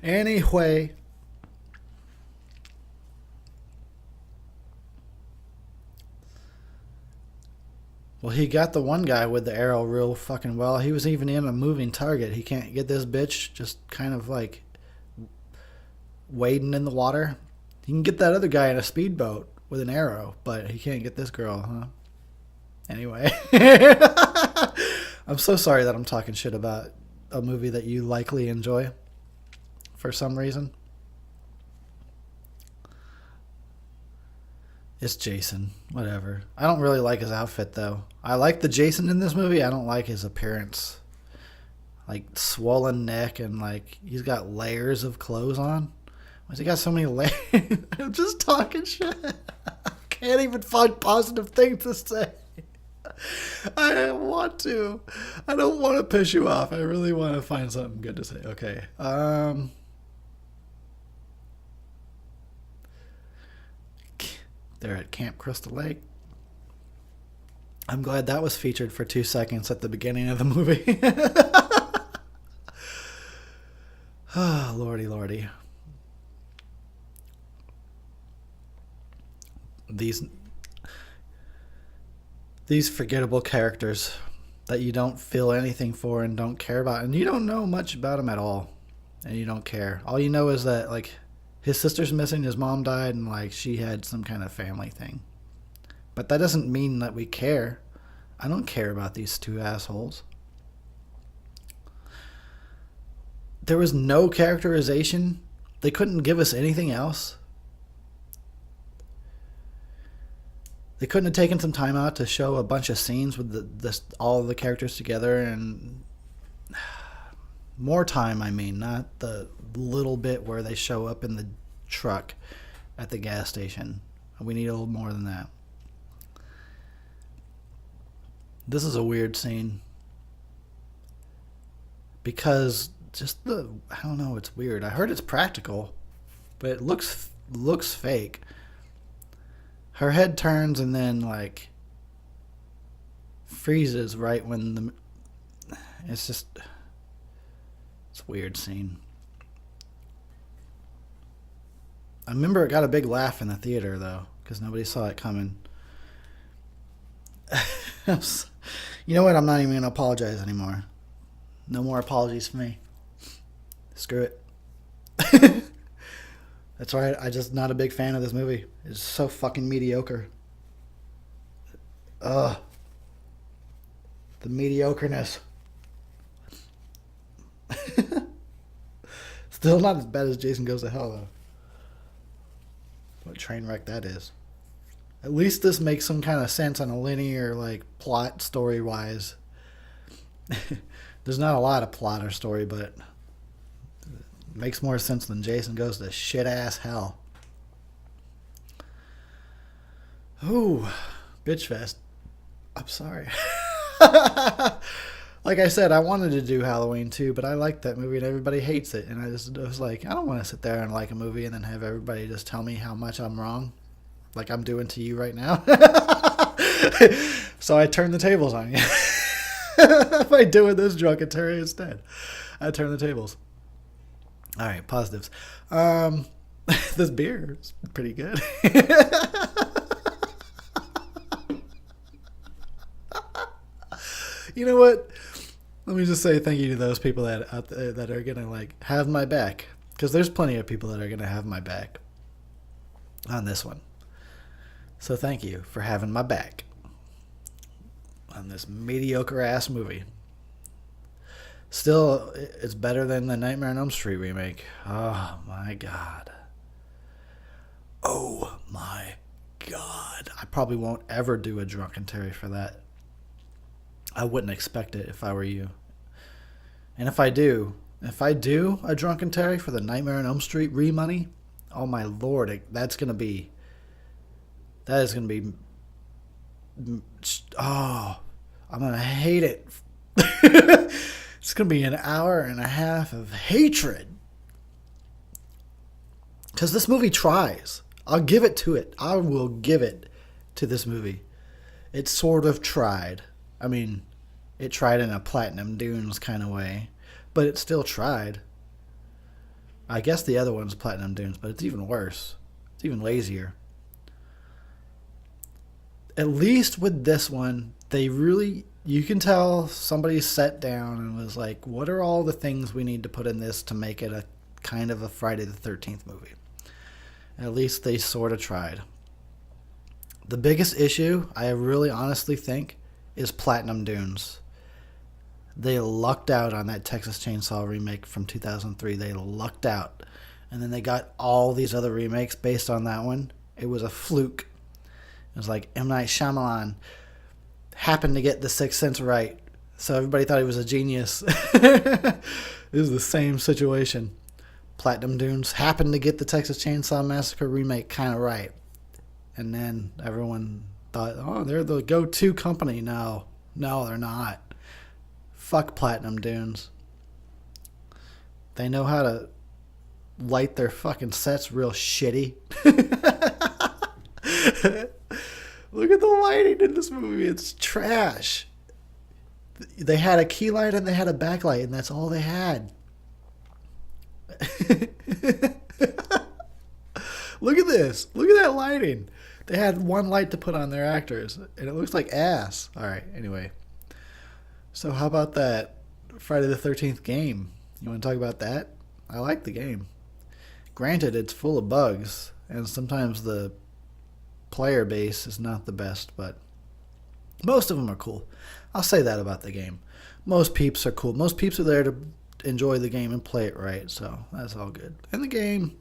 Anyway. Well, he got the one guy with the arrow real fucking well. He was even in a moving target. He can't get this bitch just kind of like wading in the water. He can get that other guy in a speedboat with an arrow, but he can't get this girl, huh? Anyway. I'm so sorry that I'm talking shit about a movie that you likely enjoy for some reason. It's Jason. Whatever. I don't really like his outfit, though. I like the Jason in this movie. I don't like his appearance. Like, swollen neck and, like, he's got layers of clothes on. Why's he got so many layers? I'm just talking shit. I can't even find positive things to say. I don't want to. I don't want to piss you off. I really want to find something good to say. Okay. They're at Camp Crystal Lake. I'm glad that was featured for 2 seconds at the beginning of the movie. Oh, lordy, lordy. These forgettable characters that you don't feel anything for and don't care about, and you don't know much about them at all, and you don't care. All you know is that, like, his sister's missing, his mom died, and, like, she had some kind of family thing. But that doesn't mean that we care. I don't care about these two assholes. There was no characterization. They couldn't give us anything else. They couldn't have taken some time out to show a bunch of scenes with all of the characters together, and more time, I mean, not the little bit where they show up in the truck at the gas station. We need a little more than that. This is a weird scene because just I don't know, it's weird. I heard it's practical, but it looks fake. Her head turns and then, like, freezes right when it's a weird scene. I remember it got a big laugh in the theater, though, because nobody saw it coming. You know what? I'm not even going to apologize anymore. No more apologies for me. Screw it. That's right. I'm just not a big fan of this movie. It's so fucking mediocre. Ugh. The mediocreness. Still not as bad as Jason Goes to Hell, though. What a train wreck that is. At least this makes some kind of sense on a linear, like, plot story-wise. There's not a lot of plot or story, but it makes more sense than Jason Goes to Shit-Ass Hell. Ooh, bitch fest. I'm sorry. Like I said, I wanted to do Halloween too, but I like that movie and everybody hates it. And I was like, I don't want to sit there and like a movie and then have everybody just tell me how much I'm wrong, like I'm doing to you right now. So I turned the tables on you. By doing this drunkentary instead. I turned the tables. All right, positives. This beer is pretty good. You know what? Let me just say thank you to those people that out there that are gonna like have my back, because there's plenty of people that are gonna have my back on this one. So thank you for having my back on this mediocre ass movie. Still, it's better than the Nightmare on Elm Street remake. Oh my god. Oh my god. I probably won't ever do a drunkentary for that. I wouldn't expect it if I were you. And if I do a drunkentary for the Nightmare on Elm Street remoney, oh my lord, that is gonna be, oh, I'm gonna hate it. It's gonna be an hour and a half of hatred. Because this movie tries. I'll give it to it. I will give it to this movie. It sort of tried. I mean, it tried in a Platinum Dunes kind of way, but it still tried. I guess the other one's Platinum Dunes, but it's even worse. It's even lazier. At least with this one, you can tell somebody sat down and was like, what are all the things we need to put in this to make it a kind of a Friday the 13th movie? At least they sort of tried. The biggest issue, I really honestly think, is Platinum Dunes. They lucked out on that Texas Chainsaw remake from 2003. They lucked out. And then they got all these other remakes based on that one. It was a fluke. It was like M. Night Shyamalan happened to get The Sixth Sense right. So everybody thought he was a genius. It was the same situation. Platinum Dunes happened to get the Texas Chainsaw Massacre remake kind of right. And then everyone thought, oh, they're the go-to company. No, they're not. Fuck Platinum Dunes. They know how to light their fucking sets real shitty. Look at the lighting in this movie. It's trash. They had a key light and they had a backlight, and that's all they had. Look at this. Look at that lighting. They had one light to put on their actors, and it looks like ass. All right, anyway. So how about that Friday the 13th game? You want to talk about that? I like the game. Granted, it's full of bugs, and sometimes the player base is not the best, but most of them are cool. I'll say that about the game. Most peeps are cool. Most peeps are there to enjoy the game and play it right, so that's all good. And the game,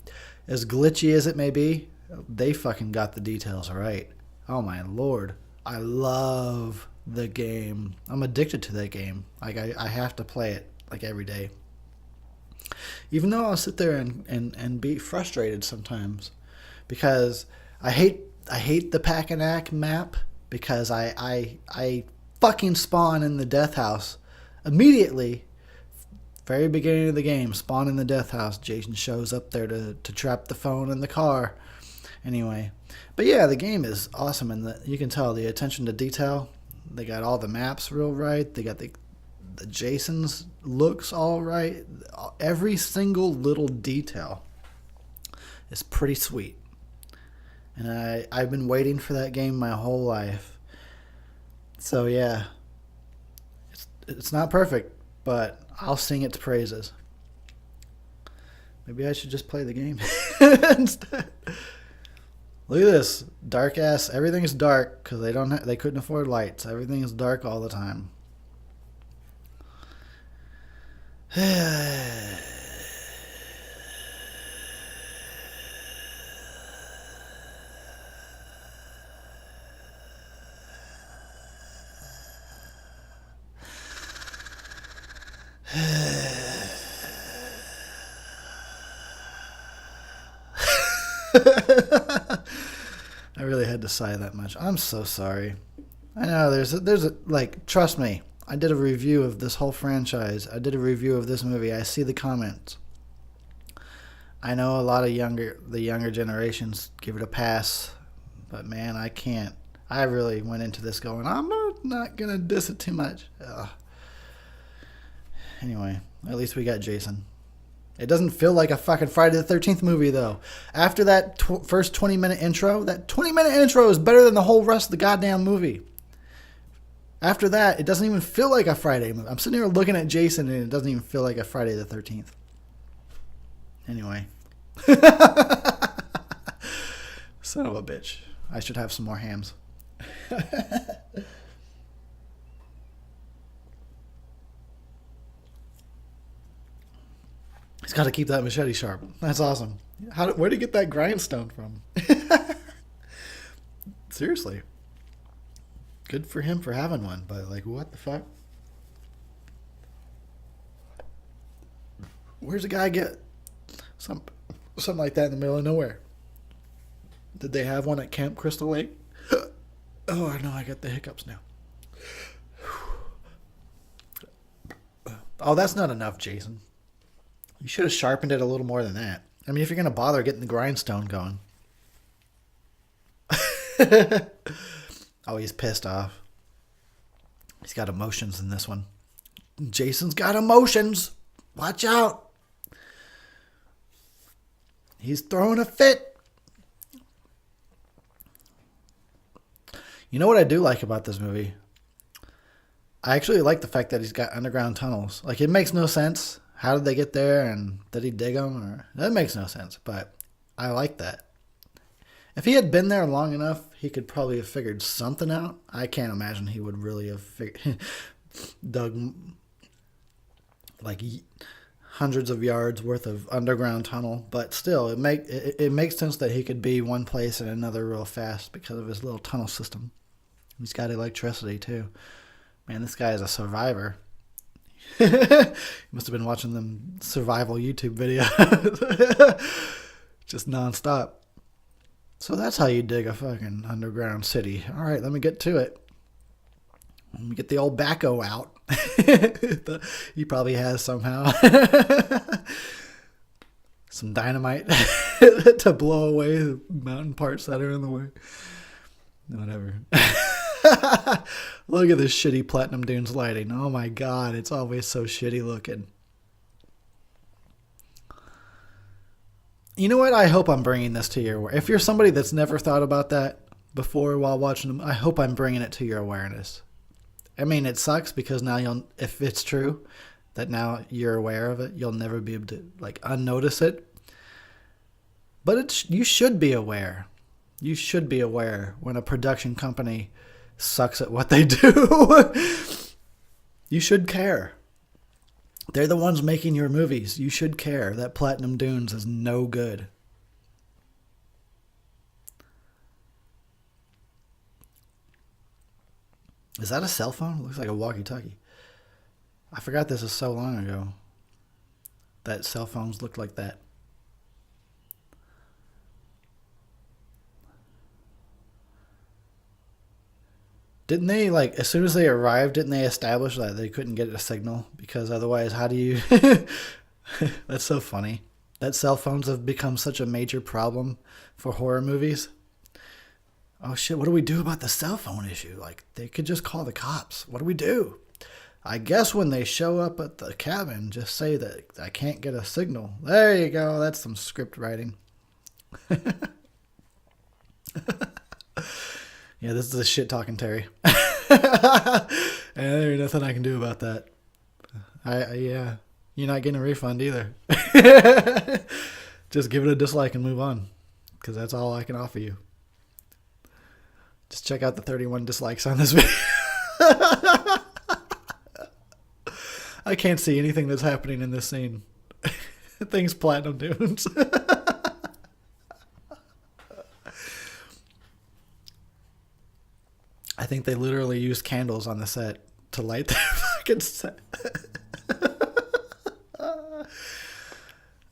as glitchy as it may be, they fucking got the details right. Oh my lord. I love the game. I'm addicted to that game. Like I have to play it like every day. Even though I'll sit there and be frustrated sometimes, because I hate the Pack and Ack map, because I fucking spawn in the death house immediately. Very beginning of the game, spawn in the death house. Jason shows up there to trap the phone in the car. Anyway, but yeah, the game is awesome, and you can tell the attention to detail. They got all the maps real right. They got the Jason's looks all right. Every single little detail is pretty sweet. And I've been waiting for that game my whole life. So yeah, it's not perfect, but I'll sing its praises. Maybe I should just play the game instead. Look at this dark ass. Everything is dark because they couldn't afford lights. Everything is dark all the time. I really had to sigh that much. I'm so sorry. I know there's a like, trust me. I did a review of this whole franchise. I did a review of this movie. I see the comments. I know a lot of the younger generations give it a pass, but man, I can't. I really went into this going, I'm not gonna diss it too much. Ugh. Anyway, at least we got Jason. It doesn't feel like a fucking Friday the 13th movie, though. After that first 20-minute intro, that 20-minute intro is better than the whole rest of the goddamn movie. After that, it doesn't even feel like a Friday movie. I'm sitting here looking at Jason, and it doesn't even feel like a Friday the 13th. Anyway. Son of a bitch. I should have some more hams. He's got to keep that machete sharp. That's awesome. Where'd he get that grindstone from? Seriously. Good for him for having one, but like, what the fuck? Where's a guy get something like that in the middle of nowhere? Did they have one at Camp Crystal Lake? Oh, I know, I got the hiccups now. Oh, that's not enough, Jason. You should have sharpened it a little more than that. I mean, if you're going to bother getting the grindstone going. Oh, he's pissed off. He's got emotions in this one. Jason's got emotions. Watch out. He's throwing a fit. You know what I do like about this movie? I actually like the fact that he's got underground tunnels. Like, it makes no sense. How did they get there, and did he dig them? Or that makes no sense, but I like that. If he had been there long enough, he could probably have figured something out. I can't imagine he would really have dug like hundreds of yards worth of underground tunnel. But still, it makes sense that he could be one place and another real fast because of his little tunnel system. He's got electricity too. Man, this guy is a survivor. He must have been watching them survival YouTube videos. Just nonstop. So that's how you dig a fucking underground city. All right, let me get to it. Let me get the old backhoe out. He probably has somehow. Some dynamite to blow away the mountain parts that are in the way. Whatever. Look at this shitty Platinum Dunes lighting. Oh my god, it's always so shitty looking. You know what? I hope I'm bringing this to your awareness. If you're somebody that's never thought about that before while watching them, I hope I'm bringing it to your awareness. I mean, it sucks because now if it's true that now you're aware of it, you'll never be able to like unnotice it. But you should be aware. You should be aware when a production company sucks at what they do. You should care. They're the ones making your movies. You should care that Platinum Dunes is no good. Is that a cell phone? It looks like a walkie-talkie. I forgot this is so long ago that cell phones looked like that. Didn't they, like, as soon as they arrived, didn't they establish that they couldn't get a signal? Because otherwise, how do you... That's so funny. That cell phones have become such a major problem for horror movies. Oh, shit, what do we do about the cell phone issue? Like, they could just call the cops. What do we do? I guess when they show up at the cabin, just say that I can't get a signal. There you go. That's some script writing. Yeah, this is a shit talking Terry. And there's nothing I can do about that. Yeah, you're not getting a refund either. Just give it a dislike and move on, because that's all I can offer you. Just check out the 31 dislikes on this video. I can't see anything that's happening in this scene. Things Platinum Dunes. I think they literally used candles on the set to light their fucking set.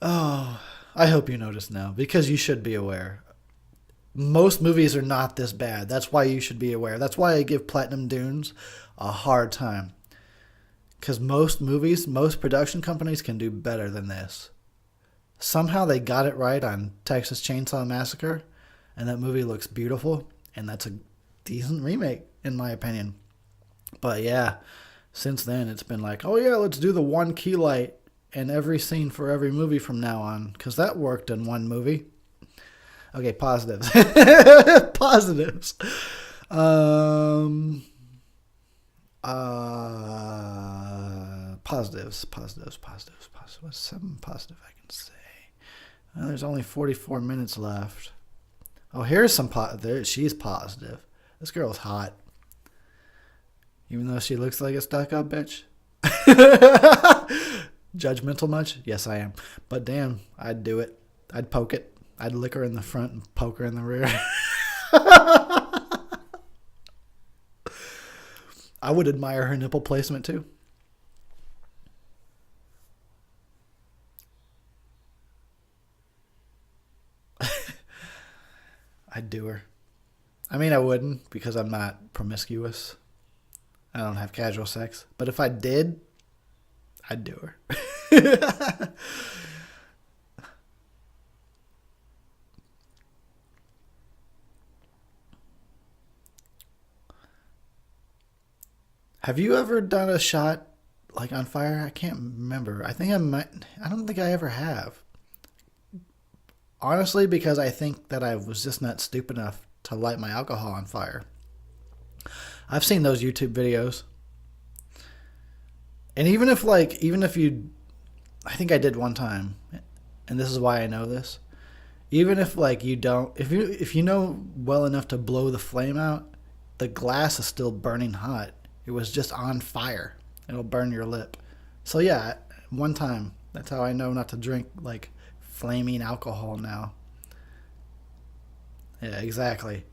Oh, I hope you notice now, because you should be aware. Most movies are not this bad. That's why you should be aware. That's why I give Platinum Dunes a hard time. Because most movies, most production companies can do better than this. Somehow they got it right on Texas Chainsaw Massacre, and that movie looks beautiful, and that's a decent remake, in my opinion. But yeah, since then it's been like, oh yeah, let's do the one key light in every scene for every movie from now on, because that worked in one movie. Okay, positives. Positives. Positives. What's something positive I can say? There's only 44 minutes left. Oh, here's some there. She's positive. This girl's hot. Even though she looks like a stuck-up bitch. Judgmental much? Yes, I am. But damn, I'd do it. I'd poke it. I'd lick her in the front and poke her in the rear. I would admire her nipple placement too. I'd do her. I mean, I wouldn't because I'm not promiscuous. I don't have casual sex. But if I did, I'd do her. Have you ever done a shot like on fire? I can't remember. I think I might. I don't think I ever have. Honestly, because I think that I was just not stupid enough to light my alcohol on fire. I've seen those YouTube videos. And even if you, I think I did one time, and this is why I know this. Even if you don't, if you know well enough to blow the flame out, the glass is still burning hot. It was just on fire. It'll burn your lip. So yeah, one time. That's how I know not to drink flaming alcohol now. Yeah, exactly.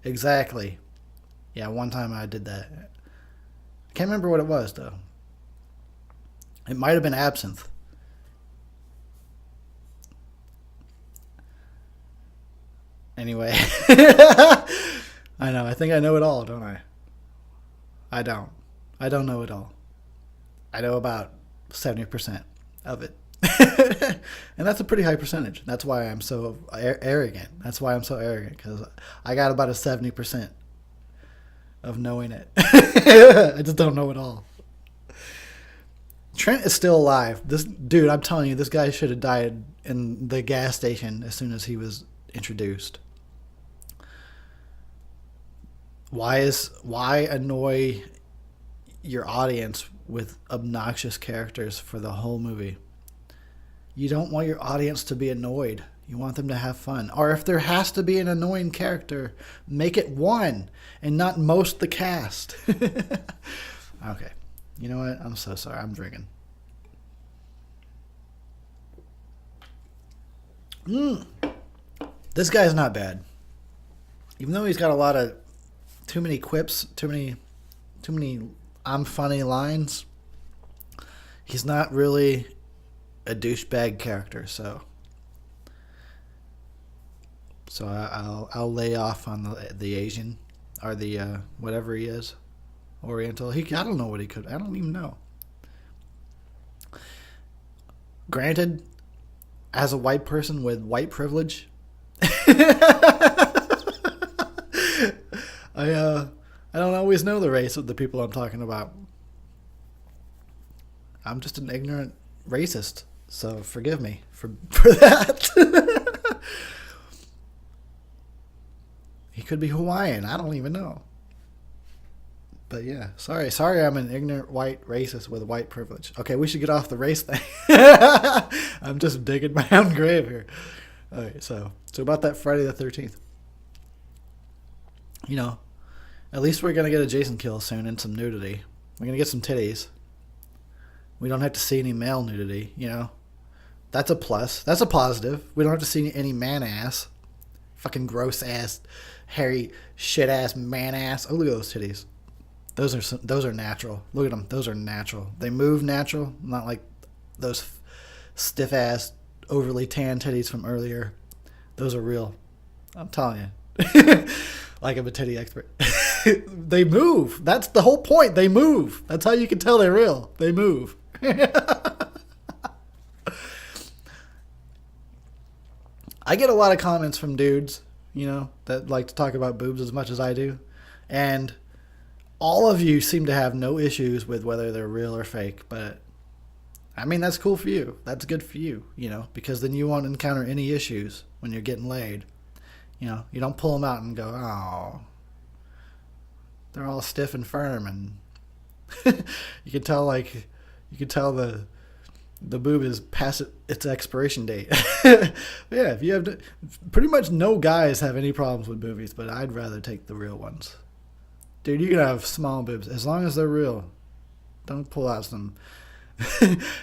Yeah, one time I did that. I can't remember what it was though. It might have been absinthe. Anyway. I know. I think I know it all, don't I? I don't. I don't know it all. I know about 70% of it. And that's a pretty high percentage. That's why I'm so arrogant. That's why I'm so arrogant, because I got about a 70% of knowing it. I just don't know it all. Trent is still alive. This dude, I'm telling you, this guy should have died in the gas station as soon as he was introduced. Why annoy your audience with obnoxious characters for the whole movie? You don't want your audience to be annoyed. You want them to have fun. Or if there has to be an annoying character, make it one and not most the cast. Okay. You know what? I'm so sorry. I'm drinking. This guy's not bad. Even though he's got a lot of too many quips, too many I'm funny lines, he's not really a douchebag character, so I'll lay off on the Asian or the whatever he is. Oriental. I don't know what he could. I don't even know. Granted, as a white person with white privilege, I don't always know the race of the people I'm talking about. I'm just an ignorant racist, so forgive me for that. He could be Hawaiian. I don't even know. But yeah, sorry, I'm an ignorant white racist with white privilege. Okay, we should get off the race thing. I'm just digging my own grave here. All right, so about that Friday the 13th. You know, at least we're gonna get a Jason kill soon and some nudity. We're gonna get some titties. We don't have to see any male nudity. You know, that's a plus. That's a positive. We don't have to see any man ass. Fucking gross ass, hairy shit ass man ass. Oh, look at those titties. Those are natural. Look at them. Those are natural. They move natural, not like those stiff ass, overly tan titties from earlier. Those are real. I'm telling you. Like I'm a titty expert. They move. That's the whole point. They move. That's how you can tell they're real. They move. I get a lot of comments from dudes, you know, that like to talk about boobs as much as I do. And all of you seem to have no issues with whether they're real or fake, but I mean, that's cool for you. That's good for you, you know, because then you won't encounter any issues when you're getting laid. You know, you don't pull them out and go, oh, they're all stiff and firm. And you can tell The boob is past its expiration date. Yeah, if you have to, pretty much no guys have any problems with boobies, but I'd rather take the real ones. Dude, you can have small boobs as long as they're real. Don't pull out some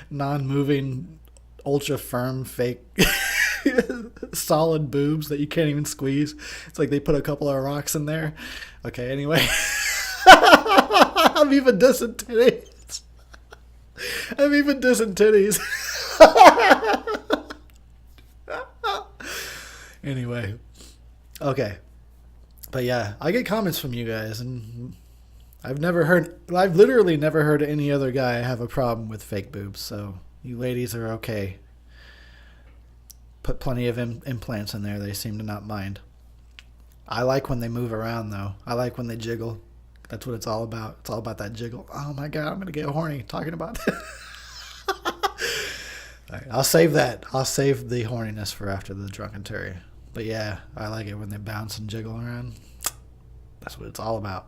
non-moving, ultra firm, fake, solid boobs that you can't even squeeze. It's like they put a couple of rocks in there. Okay, anyway. I'm even dissing titties. Anyway. Okay. But yeah, I get comments from you guys, and I've literally never heard any other guy have a problem with fake boobs, so you ladies are okay. Put plenty of implants in there. They seem to not mind. I like when they move around, though. I like when they jiggle. That's what it's all about. It's all about that jiggle. Oh, my God, I'm going to get horny talking about that. All right, I'll save that. I'll save the horniness for after the drunkentary. But, yeah, I like it when they bounce and jiggle around. That's what it's all about.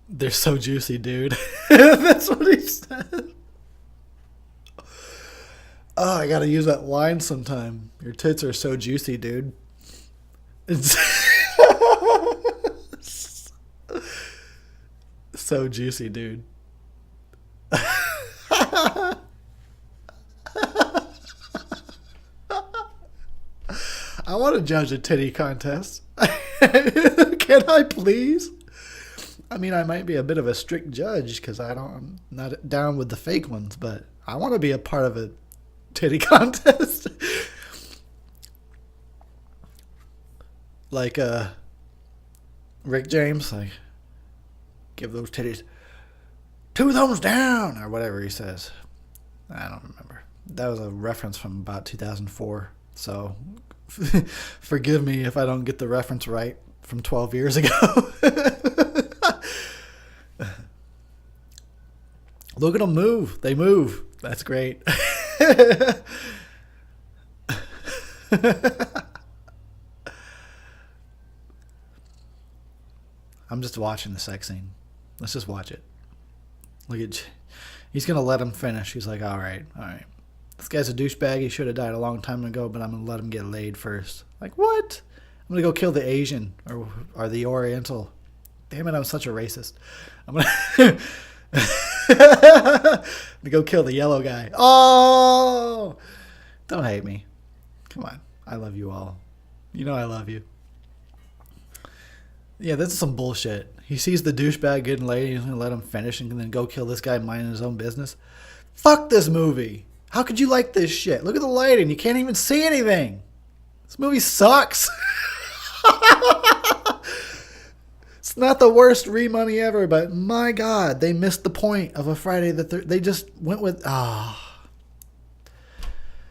They're so juicy, dude. That's what he said. Oh, I gotta use that line sometime. Your tits are so juicy, dude. It's so juicy, dude. I want to judge a titty contest. Can I please? I mean, I might be a bit of a strict judge because I'm not down with the fake ones, but I want to be a part of a titty contest. Like Rick James, like, give those titties 2 thumbs down or whatever he says. I don't remember. That was a reference from about 2004. So forgive me if I don't get the reference right from 12 years ago. Look at them move. They move. That's great. I'm just watching the sex scene. Let's just watch it. Look at, he's gonna let him finish. He's like, all right. This guy's a douchebag. He should have died a long time ago, but I'm gonna let him get laid first. Like, what? I'm gonna go kill the Asian or the Oriental. Damn it, I'm such a racist. I'm gonna go kill the yellow guy. Oh, don't hate me. Come on, I love you all. You know I love you. Yeah, this is some bullshit. He sees the douchebag getting laid, he's gonna let him finish and then go kill this guy minding his own business. Fuck this movie. How could you like this shit? Look at the lighting. You can't even see anything. This movie sucks. It's not the worst remoney ever, but my God, they missed the point of a Friday the 13th. They just went with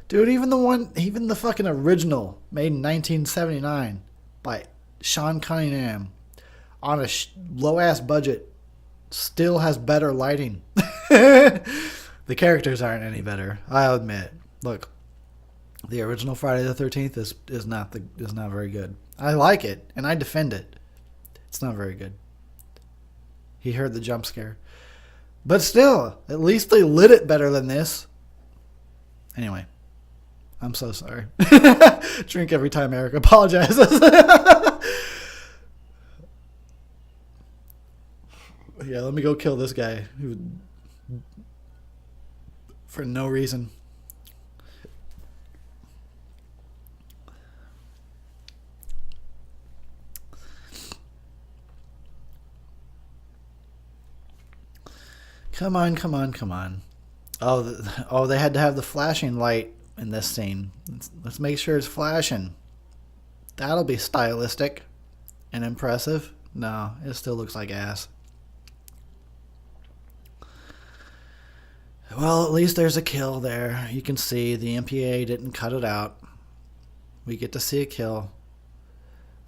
dude, even the fucking original made in 1979 by Sean Cunningham on a low ass budget still has better lighting. The characters aren't any better, I'll admit. Look, the original Friday the 13th is not very good. I like it and I defend it. It's not very good. He heard the jump scare. But still, at least they lit it better than this. Anyway, I'm so sorry. Drink every time Eric apologizes. Yeah, let me go kill this guy who, for no reason. Come on. Oh, they had to have the flashing light in this scene. Let's make sure it's flashing. That'll be stylistic and impressive. No, it still looks like ass. Well, at least there's a kill there. You can see the MPA didn't cut it out. We get to see a kill.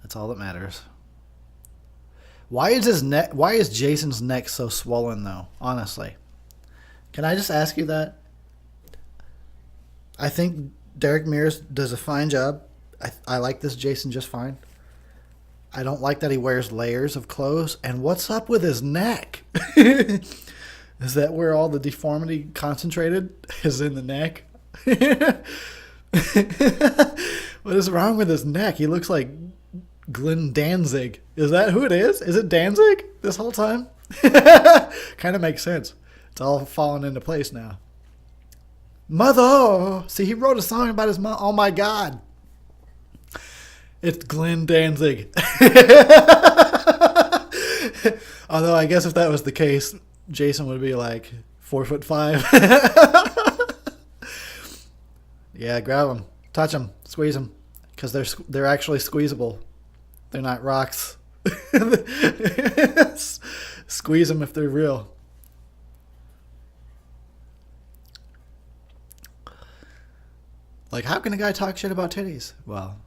That's all that matters. Why is Jason's neck so swollen though? Honestly. Can I just ask you that? I think Derek Mears does a fine job. I like this Jason just fine. I don't like that he wears layers of clothes. And what's up with his neck? Is that where all the deformity concentrated? Is in the neck? What is wrong with his neck? He looks like Glenn Danzig. Is that who it is? Is it Danzig this whole time? Kind of makes sense. It's all falling into place now. Mother! See, he wrote a song about his mom. Oh my God. It's Glenn Danzig. Although I guess if that was the case, Jason would be like 4'5". Yeah, grab them, touch them, squeeze them, because they're actually squeezable. They're not rocks. Squeeze them if they're real. Like, how can a guy talk shit about titties? Well,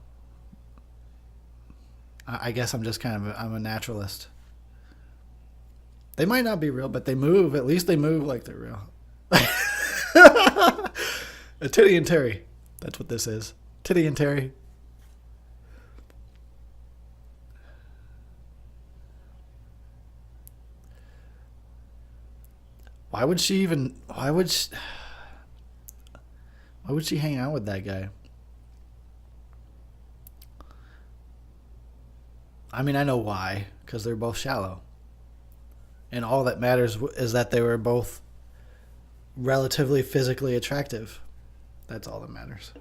I guess I'm just I'm a naturalist. They might not be real, but they move. At least they move like they're real. A titty and Terry. That's what this is. Titty and Terry. Why would she hang out with that guy? I mean, I know why. Because they're both shallow. And all that matters is that they were both relatively physically attractive. That's all that matters.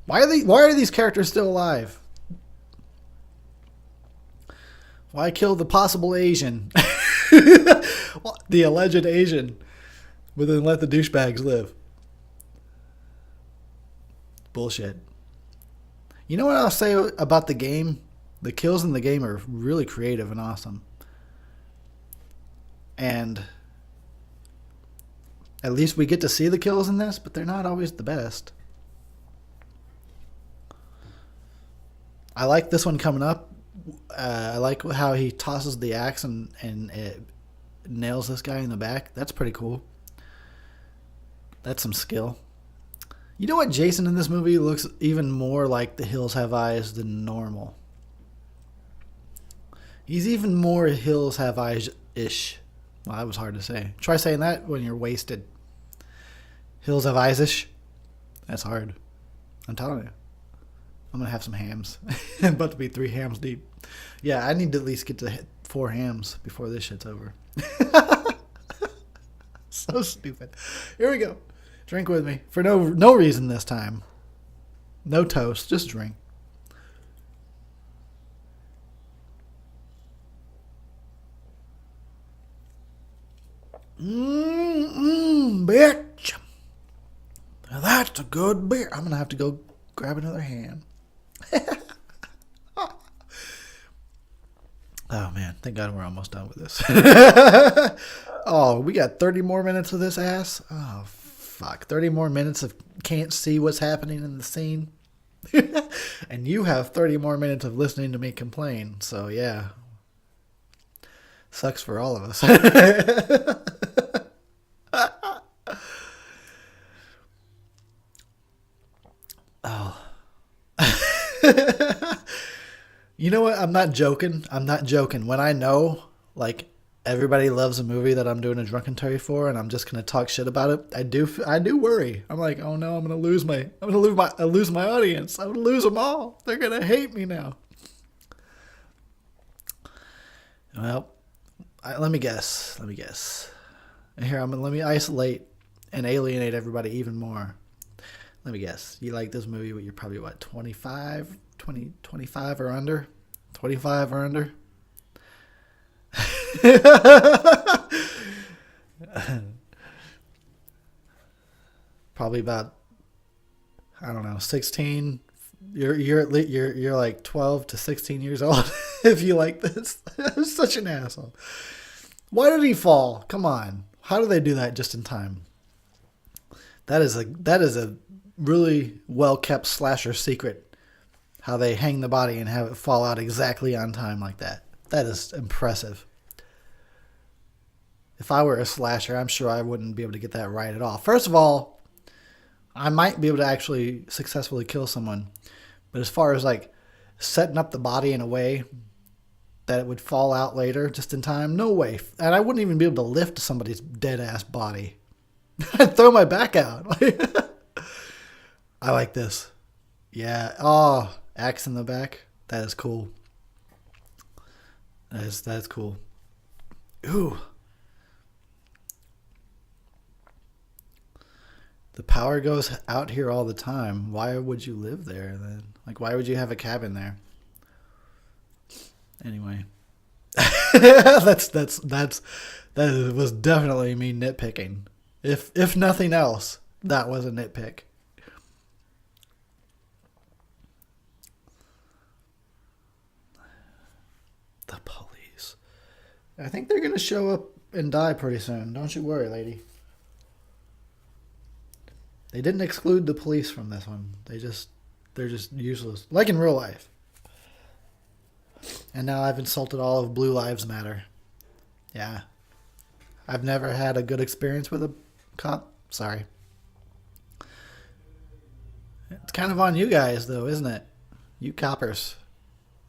Why are these characters still alive? Why kill the possible Asian? The alleged Asian. But then let the douchebags live. Bullshit. You know what I'll say about the game? The kills in the game are really creative and awesome. And at least we get to see the kills in this, but they're not always the best. I like this one coming up. I like how he tosses the axe and it nails this guy in the back. That's pretty cool. That's some skill. You know what? Jason in this movie looks even more like The Hills Have Eyes than normal. He's even more Hills Have Eyes-ish. Well, that was hard to say. Try saying that when you're wasted. Hills Have Eyes-ish. That's hard. I'm telling you. I'm going to have some hams. I'm about to be 3 hams deep. Yeah, I need to at least get to 4 hams before this shit's over. So stupid. Here we go. Drink with me. For no reason this time. No toast. Just drink. Bitch. Now that's a good beer. I'm going to have to go grab another ham. Oh, man. Thank God we're almost done with this. Oh, we got 30 more minutes of this ass? Oh, fuck. 30 more minutes of can't see what's happening in the scene. And you have 30 more minutes of listening to me complain. So, yeah. Sucks for all of us. Oh. You know what? I'm not joking. When I know, like, everybody loves a movie that I'm doing a drunkentary for, and I'm just gonna talk shit about it, I do worry. I'm like, oh no, I'm gonna lose my audience. I'm gonna lose them all. They're gonna hate me now. Well, let me guess. Here, let me isolate and alienate everybody even more. Let me guess. You like this movie, but you're probably, what, 25 or under? 25 or under? Probably about, I don't know, 16. You're like 12 to 16 years old if you like this. I'm such an asshole. Why did he fall? Come on. How do they do that just in time? That is a really well kept slasher secret. How they hang the body and have it fall out exactly on time like that. That is impressive. If I were a slasher, I'm sure I wouldn't be able to get that right at all. First of all, I might be able to actually successfully kill someone. But as far as like setting up the body in a way that it would fall out later just in time. No way. And I wouldn't even be able to lift somebody's dead ass body. I'd throw my back out. I like this. Yeah. Oh, axe in the back. That is cool. That's cool. Ooh. The power goes out here all the time. Why would you live there then? Like, why would you have a cabin there? Anyway. that was definitely me nitpicking. If nothing else, that was a nitpick. The police. I think they're gonna show up and die pretty soon. Don't you worry, lady. They didn't exclude the police from this one. They're just useless. Like in real life. And now I've insulted all of Blue Lives Matter. Yeah. I've never had a good experience with a cop. Sorry. It's kind of on you guys, though, isn't it? You coppers.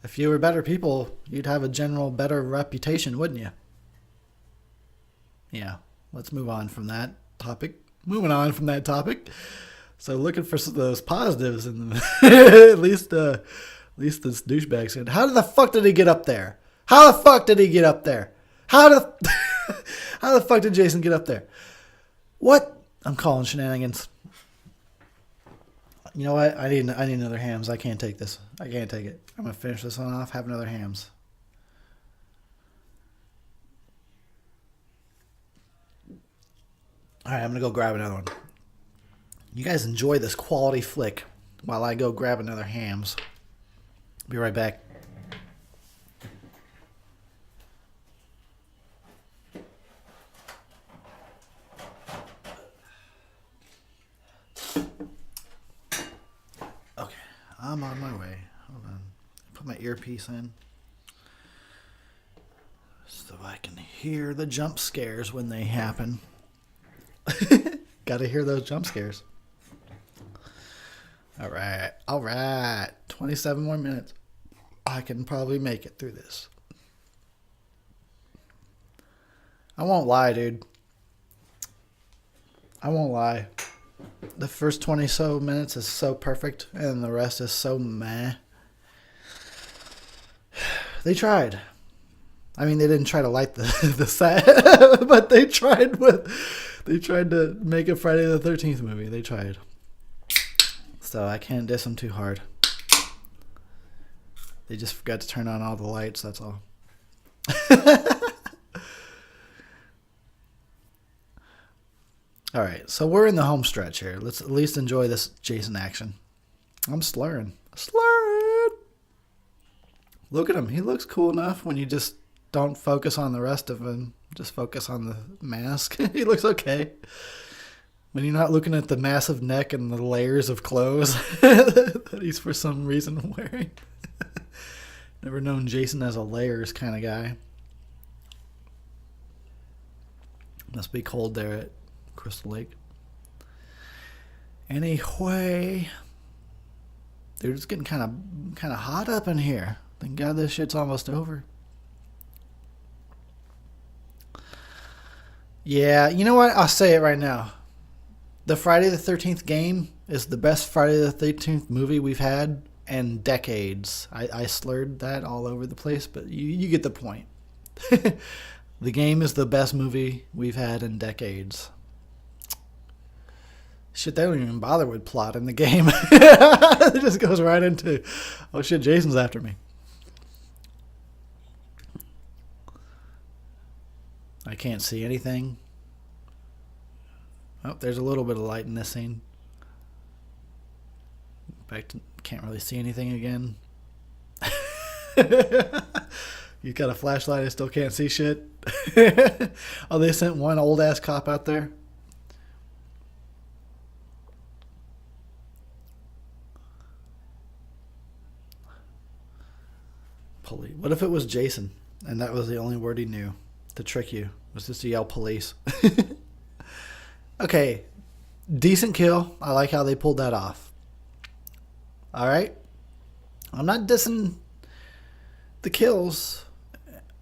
If you were better people, you'd have a general better reputation, wouldn't you? Yeah. Let's move on from that topic. Moving on from that topic. So looking for those positives in at least this douchebag said, how the fuck did he get up there? How the fuck did he get up there? How the fuck did Jason get up there? What? I'm calling shenanigans. You know what? I need another hams. I can't take this. I can't take it. I'm gonna finish this one off. Have another hams. All right, I'm gonna go grab another one. You guys enjoy this quality flick while I go grab another hams. Be right back. Okay, I'm on my way. Hold on. Put my earpiece in so I can hear the jump scares when they happen. Gotta hear those jump scares. All right. 27 more minutes. I can probably make it through this. I won't lie, dude. I won't lie. The first 20 so minutes is so perfect, and the rest is so meh. They tried. I mean, they didn't try to light the set, but they tried to make a Friday the 13th movie. They tried. So I can't diss them too hard. They just forgot to turn on all the lights, that's all. All right, so we're in the home stretch here. Let's at least enjoy this Jason action. I'm slurring. Look at him. He looks cool enough when you just don't focus on the rest of him. Just focus on the mask. He looks okay. When you're not looking at the massive neck and the layers of clothes that he's for some reason wearing. Never known Jason as a layers kind of guy. Must be cold there at Crystal Lake. Anyway, dude, it's getting kind of hot up in here. Thank God this shit's almost over. Yeah, you know what? I'll say it right now. The Friday the 13th game is the best Friday the 13th movie we've had in decades. I slurred that all over the place, but you get the point. The game is the best movie we've had in decades. Shit, they don't even bother with plot in the game. It just goes right into, oh shit, Jason's after me. I can't see anything. Oh, there's a little bit of light in this scene. Back to, can't really see anything again. You got a flashlight, I still can't see shit. Oh, they sent one old ass cop out there. What if it was Jason and that was the only word he knew to trick you? Was just to yell police. Okay, decent kill. I like how they pulled that off. All right, I'm not dissing the kills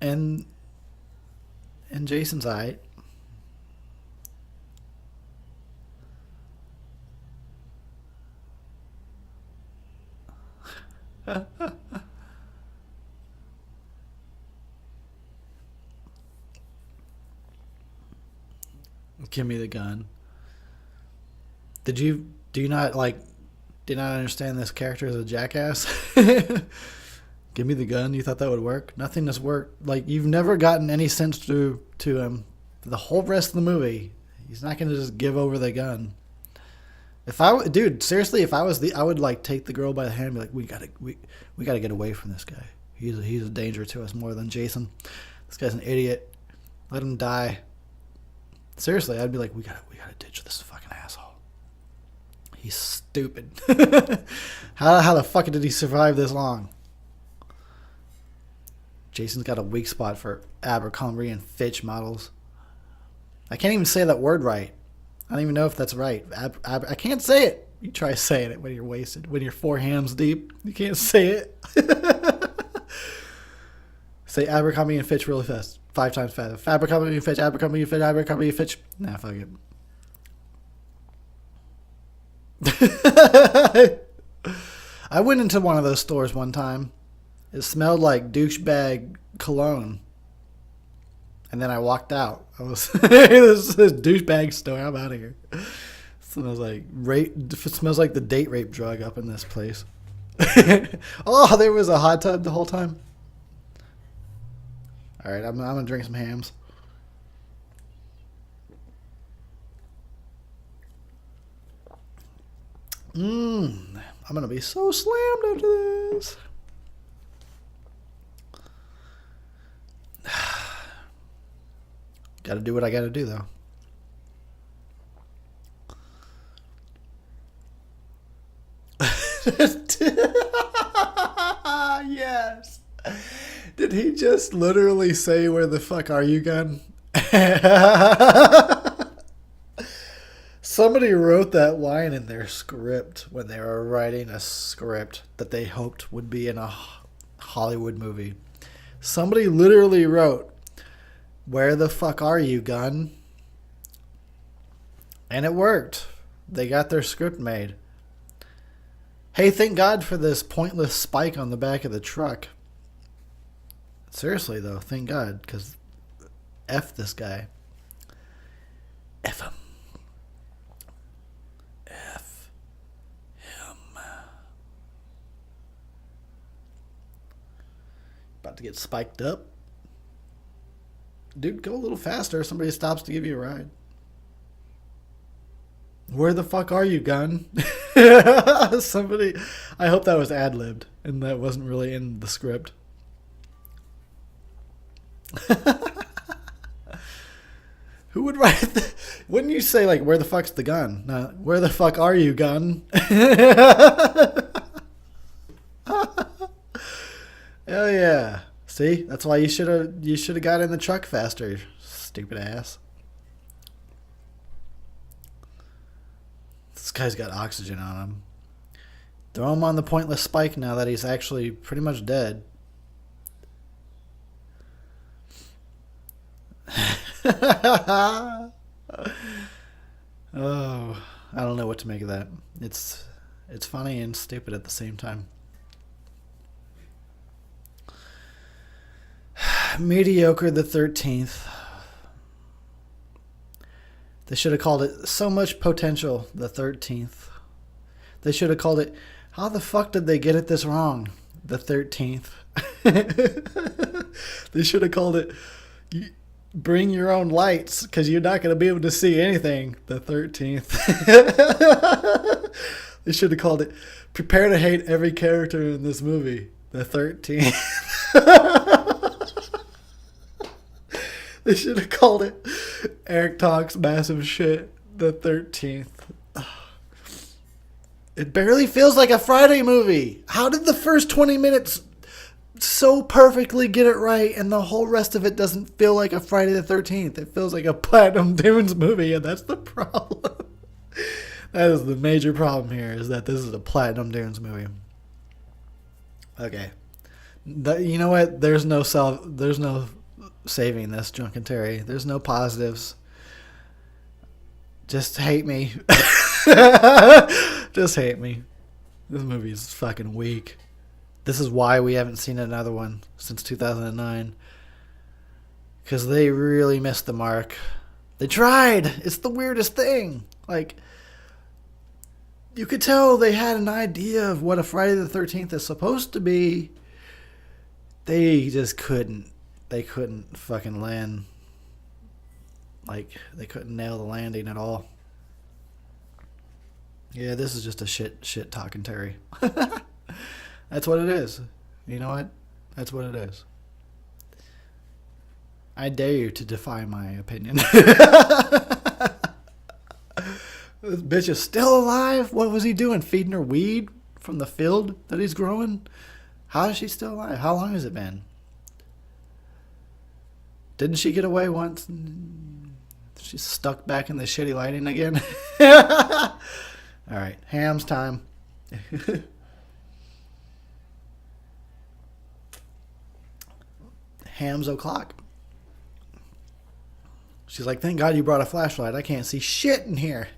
And Jason's alright. Give me the gun. Do you not like did not understand this character as a jackass? Give me the gun. You thought that would work? Nothing has worked. Like, you've never gotten any sense to him. The whole rest of the movie, he's not going to just give over the gun. Dude, seriously, if I was I would like take the girl by the hand and be like, we gotta get away from this guy. He's a danger to us more than Jason. This guy's an idiot. Let him die. Seriously, I'd be like, we gotta ditch this fucking asshole. He's stupid. How the fuck did he survive this long? Jason's got a weak spot for Abercrombie and Fitch models. I can't even say that word right. I don't even know if that's right. I can't say it. You try saying it when you're wasted. When you're 4 hams deep, you can't say it. Say Abercrombie and Fitch really fast. 5 times fast. Abercrombie and Fitch, Abercrombie and Fitch, Abercrombie and Fitch. Nah, fuck it. I went into one of those stores one time. It smelled like douchebag cologne. And then I walked out. I was this douchebag store. I'm out of here. It smells like it smells like the date rape drug up in this place. Oh, there was a hot tub the whole time. All right, I'm gonna drink some hams. I'm gonna be so slammed after this. Gotta do what I gotta do, though. Yes. Did he just literally say, "Where the fuck are you, gun?" Somebody wrote that line in their script when they were writing a script that they hoped would be in a Hollywood movie. Somebody literally wrote, "Where the fuck are you, gun?" And it worked. They got their script made. Hey, thank God for this pointless spike on the back of the truck. Seriously, though, thank God, because F this guy. F him. F him. About to get spiked up. Dude, go a little faster. Somebody stops to give you a ride. Where the fuck are you, gun? Somebody. I hope that was ad-libbed and that wasn't really in the script. Who would write wouldn't you say, like, where the fuck's the gun? No, where the fuck are you, gun? Hell yeah. See? That's why you should have got in the truck faster, stupid ass. This guy's got oxygen on him. Throw him on the pointless spike now that he's actually pretty much dead. Oh, I don't know what to make of that. It's funny and stupid at the same time. Mediocre the 13th. They should have called it So Much Potential the 13th. They should have called it How the fuck did they get it this wrong? The 13th. They should have called it Bring Your Own Lights, because you're not going to be able to see anything. The 13th. They should have called it Prepare to Hate Every Character in This Movie. The 13th. They should have called it Eric Talks Massive Shit. The 13th. It barely feels like a Friday movie. How did the first 20 minutes so perfectly get it right and the whole rest of it doesn't feel like a Friday the 13th? It feels like a Platinum Dunes movie, and that's the problem. That is the major problem here, is that this is a Platinum Dunes movie. Okay. You know what? There's no saving this, drunkentary. There's no positives. Just hate me. Just hate me. This movie is fucking weak. This is why we haven't seen another one since 2009. Because they really missed the mark. They tried. It's the weirdest thing. Like, you could tell they had an idea of what a Friday the 13th is supposed to be. They just couldn't. They couldn't fucking land. Like, they couldn't nail the landing at all. Yeah, this is just a shit talking Terry. That's what it is. You know what? That's what it is. I dare you to defy my opinion. This bitch is still alive? What was he doing? Feeding her weed from the field that he's growing? How is she still alive? How long has it been? Didn't she get away once? She's stuck back in the shitty lighting again. Alright, Ham's time. Ham's o'clock. She's like, thank God you brought a flashlight. I can't see shit in here.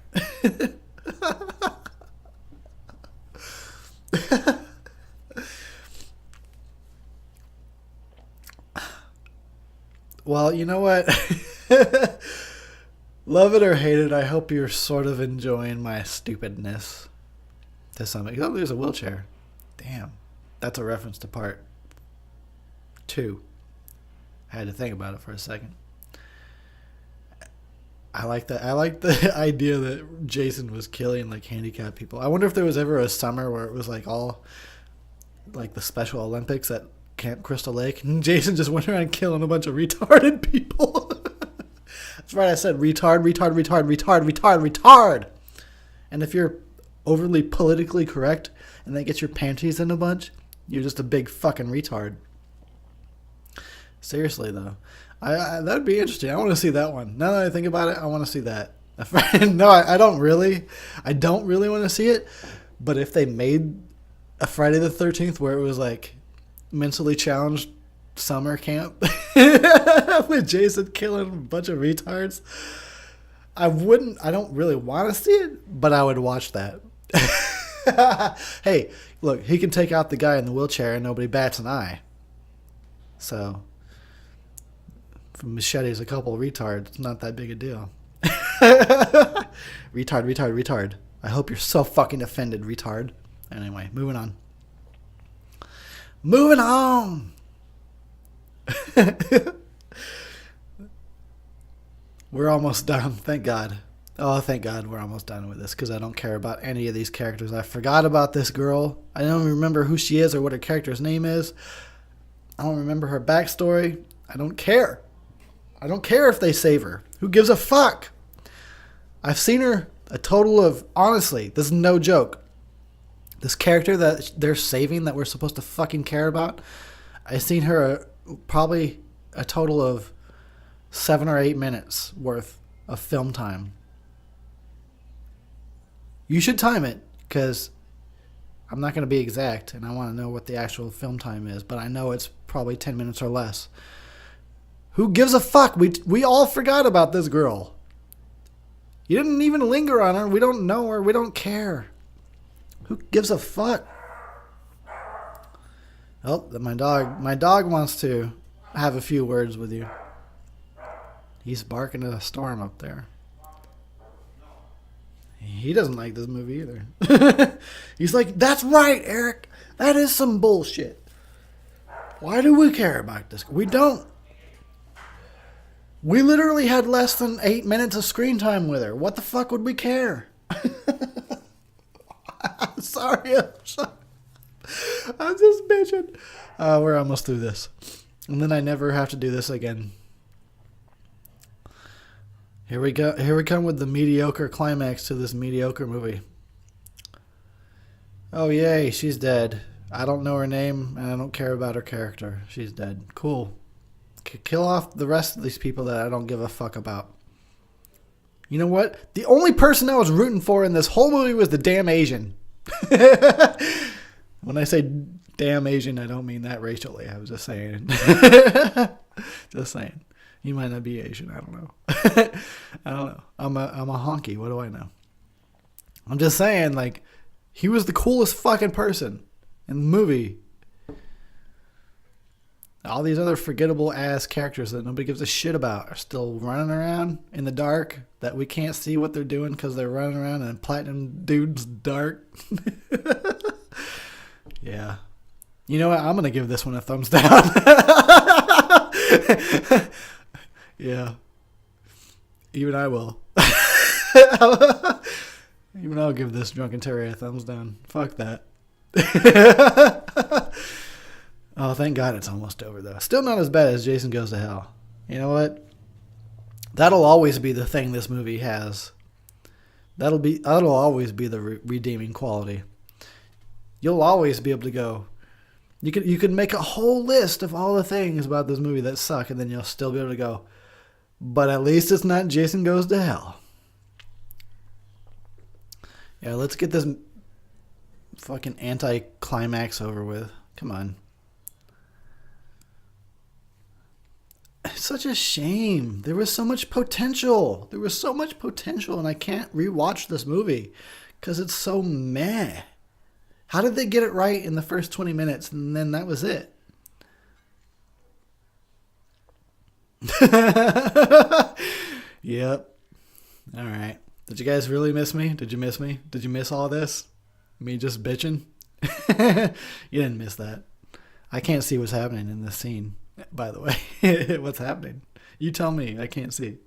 Well, you know what? Love it or hate it, I hope you're sort of enjoying my stupidness to some extent. Oh, there's a wheelchair. Damn. That's a reference to part 2. I had to think about it for a second. I like that. I like the idea that Jason was killing like handicapped people. I wonder if there was ever a summer where it was like all like the Special Olympics at Camp Crystal Lake, and Jason just went around killing a bunch of retarded people. That's right. I said retard. And if you're overly politically correct and that gets your panties in a bunch, you're just a big fucking retard. Seriously though. That'd be interesting. I want to see that one. Now that I think about it, I want to see that. No, I don't really. I don't really want to see it. But if they made a Friday the 13th where it was like mentally challenged summer camp with Jason killing a bunch of retards, I don't really want to see it, but I would watch that. Hey, look, he can take out the guy in the wheelchair and nobody bats an eye. So from machetes a couple of retards, it's not that big a deal. Retard. I hope you're so fucking offended, retard. Anyway, moving on. We're almost done, thank God. Oh, thank God we're almost done with this because I don't care about any of these characters. I forgot about this girl. I don't remember who she is or what her character's name is. I don't remember her backstory. I don't care. I don't care if they save her. Who gives a fuck? I've seen her a total of, honestly, this is no joke. This character that they're saving that we're supposed to fucking care about, I've seen her probably a total of 7 or 8 minutes worth of film time. You should time it because I'm not going to be exact and I want to know what the actual film time is, but I know it's probably 10 minutes or less. Who gives a fuck? We all forgot about this girl. You didn't even linger on her. We don't know her. We don't care. Who gives a fuck? Oh, my dog wants to have a few words with you. He's barking at a storm up there. He doesn't like this movie either. He's like, that's right, Eric. That is some bullshit. Why do we care about this? We don't. We literally had less than 8 minutes of screen time with her. What the fuck would we care? Sorry. I'm just bitching. We're almost through this. And then I never have to do this again. Here we go. Here we come with the mediocre climax to this mediocre movie. Oh, yay. She's dead. I don't know her name, and I don't care about her character. She's dead. Cool. Kill off the rest of these people that I don't give a fuck about. You know what? The only person I was rooting for in this whole movie was the damn Asian. When I say Damn Asian, I don't mean that racially. I was just saying. Just saying. You might not be Asian. I don't know. I don't know. I'm a honky. What do I know? I'm just saying, like, he was the coolest fucking person in the movie. All these other forgettable ass characters that nobody gives a shit about are still running around in the dark that we can't see what they're doing because they're running around in Platinum Dude's dark. Yeah. You know what? I'm going to give this one a thumbs down. Yeah. Even I will. Even I'll give this drunkentary a thumbs down. Fuck that. Oh, thank God it's almost over, though. Still not as bad as Jason Goes to Hell. You know what? That'll always be the thing this movie has. That'll always be the redeeming quality. You'll always be able to go. You could make a whole list of all the things about this movie that suck, and then you'll still be able to go, but at least it's not Jason Goes to Hell. Yeah, let's get this fucking anti-climax over with. Come on. It's such a shame. There was so much potential. And I can't rewatch this movie because it's so meh. How did they get it right in the first 20 minutes and then that was it? Yep. All right. Did you guys really miss me? Did you miss me? Did you miss all this? Me just bitching? You didn't miss that. I can't see what's happening in this scene, by the way. What's happening? You tell me. I can't see.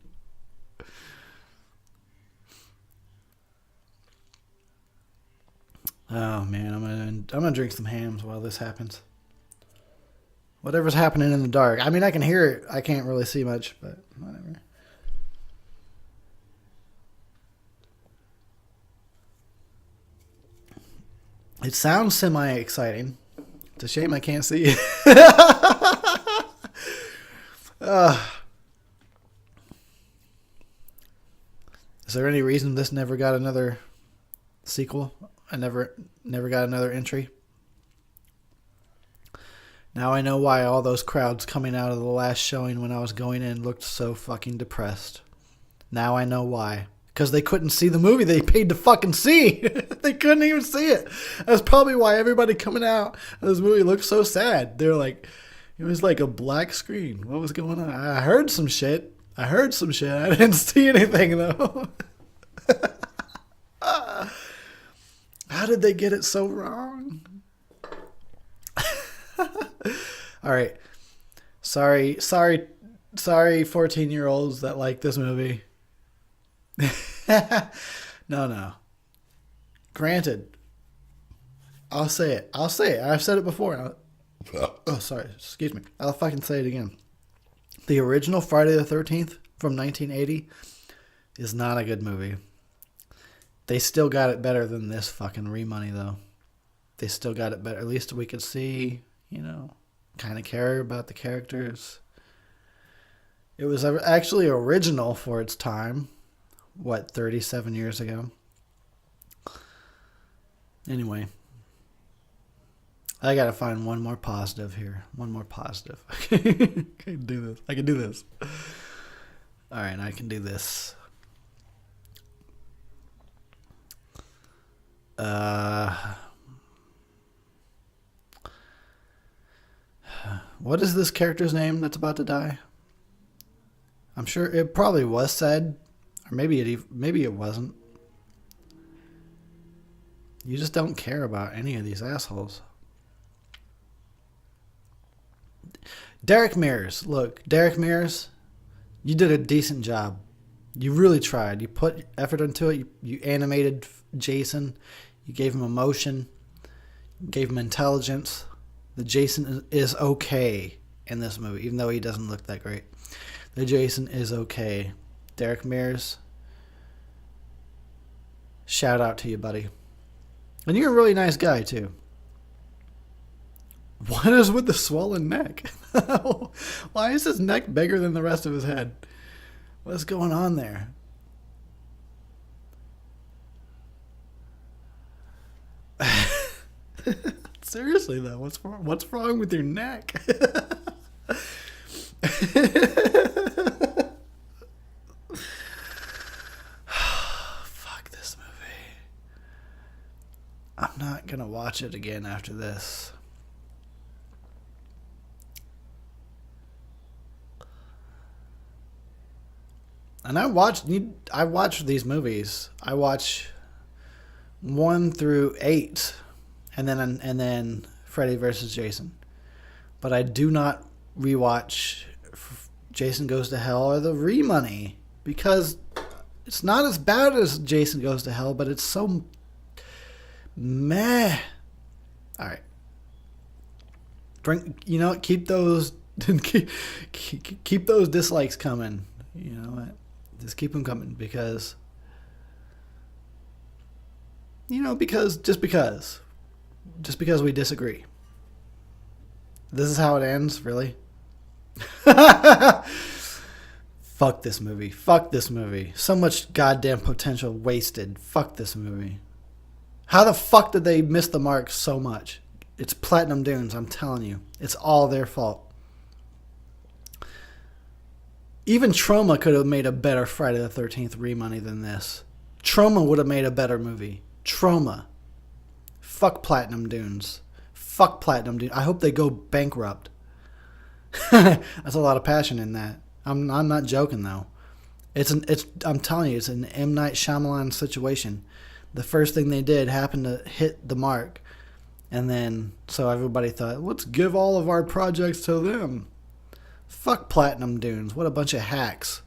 Oh man, I'm gonna drink some hams while this happens. Whatever's happening in the dark. I mean, I can hear it. I can't really see much, but whatever. It sounds semi-exciting. It's a shame I can't see. Is there any reason this never got another sequel? I never got another entry. Now I know why all those crowds coming out of the last showing when I was going in looked so fucking depressed. Now I know why. Because they couldn't see the movie they paid to fucking see. They couldn't even see it. That's probably why everybody coming out of this movie looked so sad. They're like, it was like a black screen. What was going on? I heard some shit. I didn't see anything though. How did they get it so wrong? All right. Sorry 14-year-olds that like this movie. No. Granted. I'll say it. I've said it before. Oh, sorry. Excuse me. I'll fucking say it again. The original Friday the 13th from 1980 is not a good movie. They still got it better than this fucking remoney, though. They still got it better. At least we could see, kind of care about the characters. It was actually original for its time. 37 years ago? Anyway. I gotta find one more positive here. One more positive. I can do this. Alright, I can do this. What is this character's name that's about to die? I'm sure it probably was said. Or maybe it wasn't. You just don't care about any of these assholes. Derek Mears. Look, Derek Mears, you did a decent job. You really tried. You put effort into it. You animated Jason. You gave him emotion. You gave him intelligence. The Jason is okay in this movie, even though he doesn't look that great. The Jason is okay. Derek Mears, shout out to you, buddy. And you're a really nice guy, too. What is with the swollen neck? Why is his neck bigger than the rest of his head? What's going on there? Seriously though, what's wrong with your neck? Fuck this movie. I'm not gonna watch it again after this. And I watch these movies. I watch 1 through 8, and then Freddy versus Jason. But I do not rewatch Jason Goes to Hell or the remoney because it's not as bad as Jason Goes to Hell, but it's so meh. All right, keep those keep those dislikes coming. You know what? Just keep them coming because just because we disagree. This is how it ends, really? Fuck this movie. Fuck this movie. So much goddamn potential wasted. Fuck this movie. How the fuck did they miss the mark so much? It's Platinum Dunes, I'm telling you. It's all their fault. Even Trauma could have made a better Friday the 13th remoney than this. Trauma would have made a better movie. Trauma. Fuck Platinum Dunes. Fuck Platinum Dunes. I hope they go bankrupt. That's a lot of passion in that. I'm not joking though. I'm telling you, it's an M. Night Shyamalan situation. The first thing they did happened to hit the mark, and then so everybody thought, let's give all of our projects to them. Fuck Platinum Dunes. What a bunch of hacks.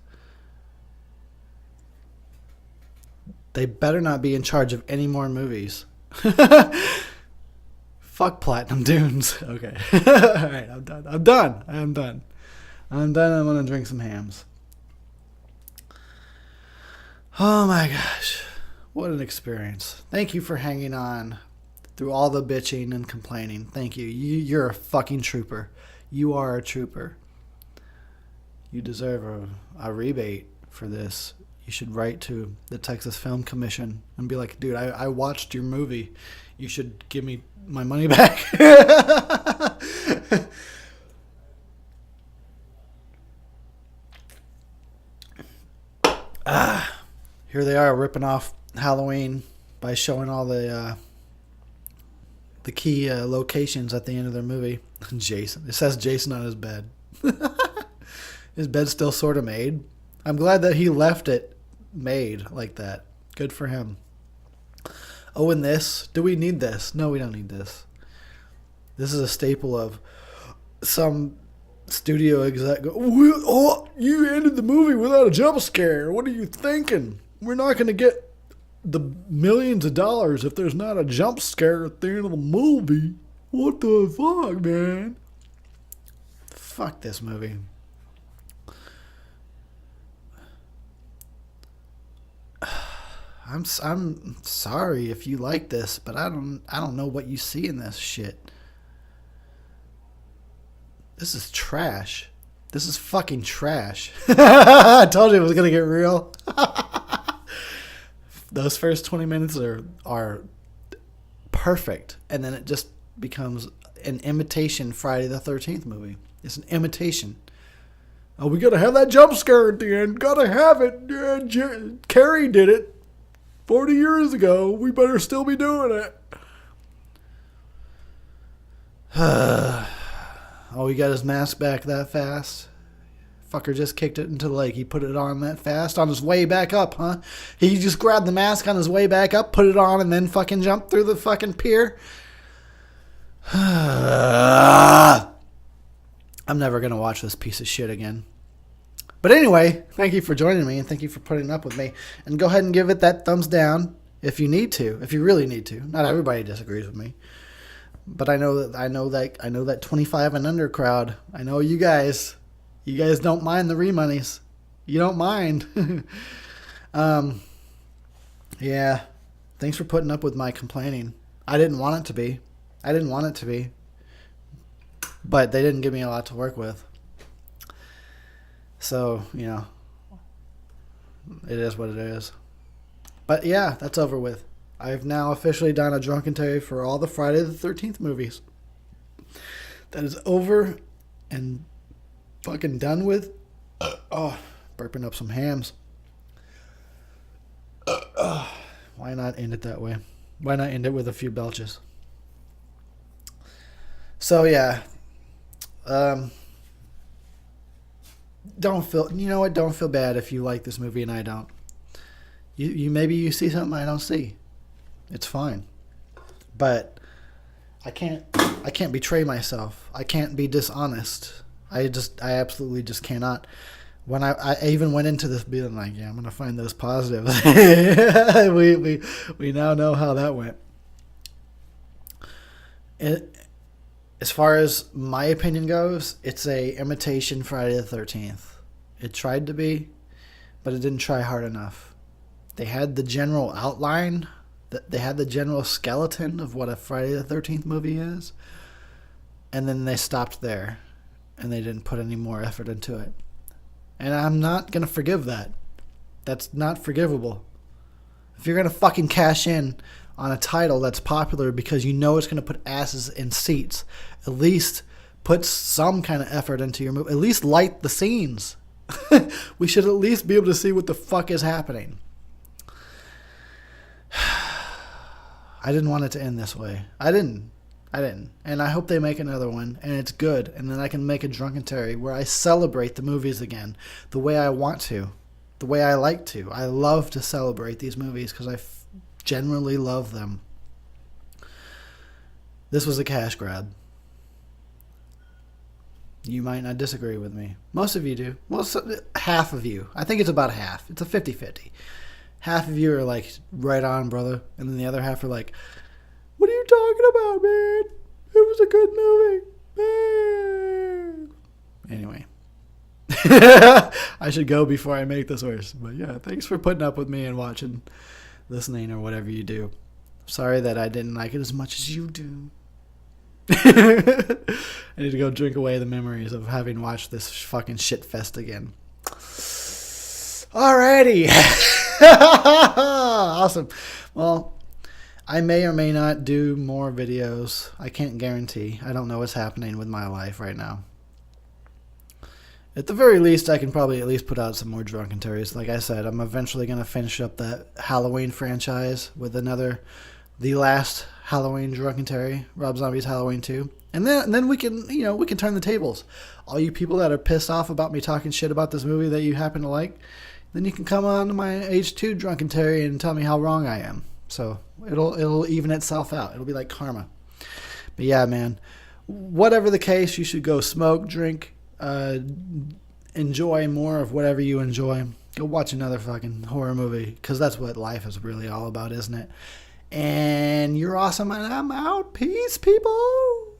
They better not be in charge of any more movies. Fuck Platinum Dunes. Okay. Alright, I'm done. I'm done. I'm going to drink some hams. Oh my gosh. What an experience. Thank you for hanging on through all the bitching and complaining. Thank you. You're a fucking trooper. You are a trooper. You deserve a rebate for this. You should write to the Texas Film Commission and be like, dude, I watched your movie. You should give me my money back. Here they are ripping off Halloween by showing all the key locations at the end of their movie. Jason. It says Jason on his bed. His bed's still sort of made. I'm glad that he left it made like that. Good for him. Oh, and this? Do we need this? No, we don't need this. This is a staple of some studio exec. Oh, you ended the movie without a jump scare. What are you thinking? We're not going to get the millions of dollars if there's not a jump scare at the end of the movie. What the fuck, man? Fuck this movie. I'm sorry if you like this, but I don't know what you see in this shit. This is trash. This is fucking trash. I told you it was gonna get real. Those first 20 minutes are perfect, and then it just becomes an imitation Friday the 13th movie. It's an imitation. Oh, we gotta have that jump scare at the end. Gotta have it. Yeah, Carrie did it 40 years ago. We better still be doing it. Oh, he got his mask back that fast? Fucker just kicked it into the lake. He put it on that fast on his way back up, huh? He just grabbed the mask on his way back up, put it on, and then fucking jumped through the fucking pier? I'm never going to watch this piece of shit again. But anyway, thank you for joining me, and thank you for putting up with me. And go ahead and give it that thumbs down if you need to, if you really need to. Not everybody disagrees with me, but I know that 25 and under crowd. I know you guys don't mind the remonies. You don't mind. Yeah. Thanks for putting up with my complaining. I didn't want it to be. But they didn't give me a lot to work with. So, you know, it is what it is. But yeah, that's over with. I've now officially done a drunkentary for all the Friday the 13th movies. That is over and fucking done with. Oh, burping up some hams. Why not end it that way? Why not end it with a few belches? So yeah, don't feel. You know what? Don't feel bad if you like this movie and I don't. You maybe you see something I don't see. It's fine, but I can't betray myself. I can't be dishonest. I absolutely just cannot. When I even went into this being like, yeah, I'm gonna find those positives. we now know how that went. As far as my opinion goes, it's a imitation Friday the 13th. It tried to be, but it didn't try hard enough. They had the general outline. They had the general skeleton of what a Friday the 13th movie is, and then they stopped there, and they didn't put any more effort into it. And I'm not going to forgive that. That's not forgivable. If you're going to fucking cash in on a title that's popular because you know it's going to put asses in seats, at least put some kind of effort into your movie. At least light the scenes. We should at least be able to see what the fuck is happening. I didn't want it to end this way. I didn't. And I hope they make another one, and it's good. And then I can make a drunkentary where I celebrate the movies again the way I want to, the way I like to. I love to celebrate these movies because I generally love them. This was a cash grab. You might not disagree with me. Most of you do. Well, half of you. I think it's about half. It's a 50-50. Half of you are like, right on, brother. And then the other half are like, what are you talking about, man? It was a good movie. Anyway. I should go before I make this worse. But yeah, thanks for putting up with me and watching, listening, or whatever you do. Sorry that I didn't like it as much as you do. I need to go drink away the memories of having watched this fucking shit fest again. Alrighty. Awesome. Well, I may or may not do more videos. I can't guarantee. I don't know what's happening with my life right now. At the very least, I can probably at least put out some more drunkentaries. Like I said, I'm eventually going to finish up that Halloween franchise with the last Halloween drunkentary, Rob Zombie's Halloween 2. And then we can, we can turn the tables. All you people that are pissed off about me talking shit about this movie that you happen to like, then you can come on to my H2 drunkentary and tell me how wrong I am. So it'll even itself out. It'll be like karma. But yeah, man, whatever the case, you should go smoke, drink, enjoy more of whatever you enjoy. Go watch another fucking horror movie, because that's what life is really all about, isn't it? And you're awesome, and I'm out. Peace, people.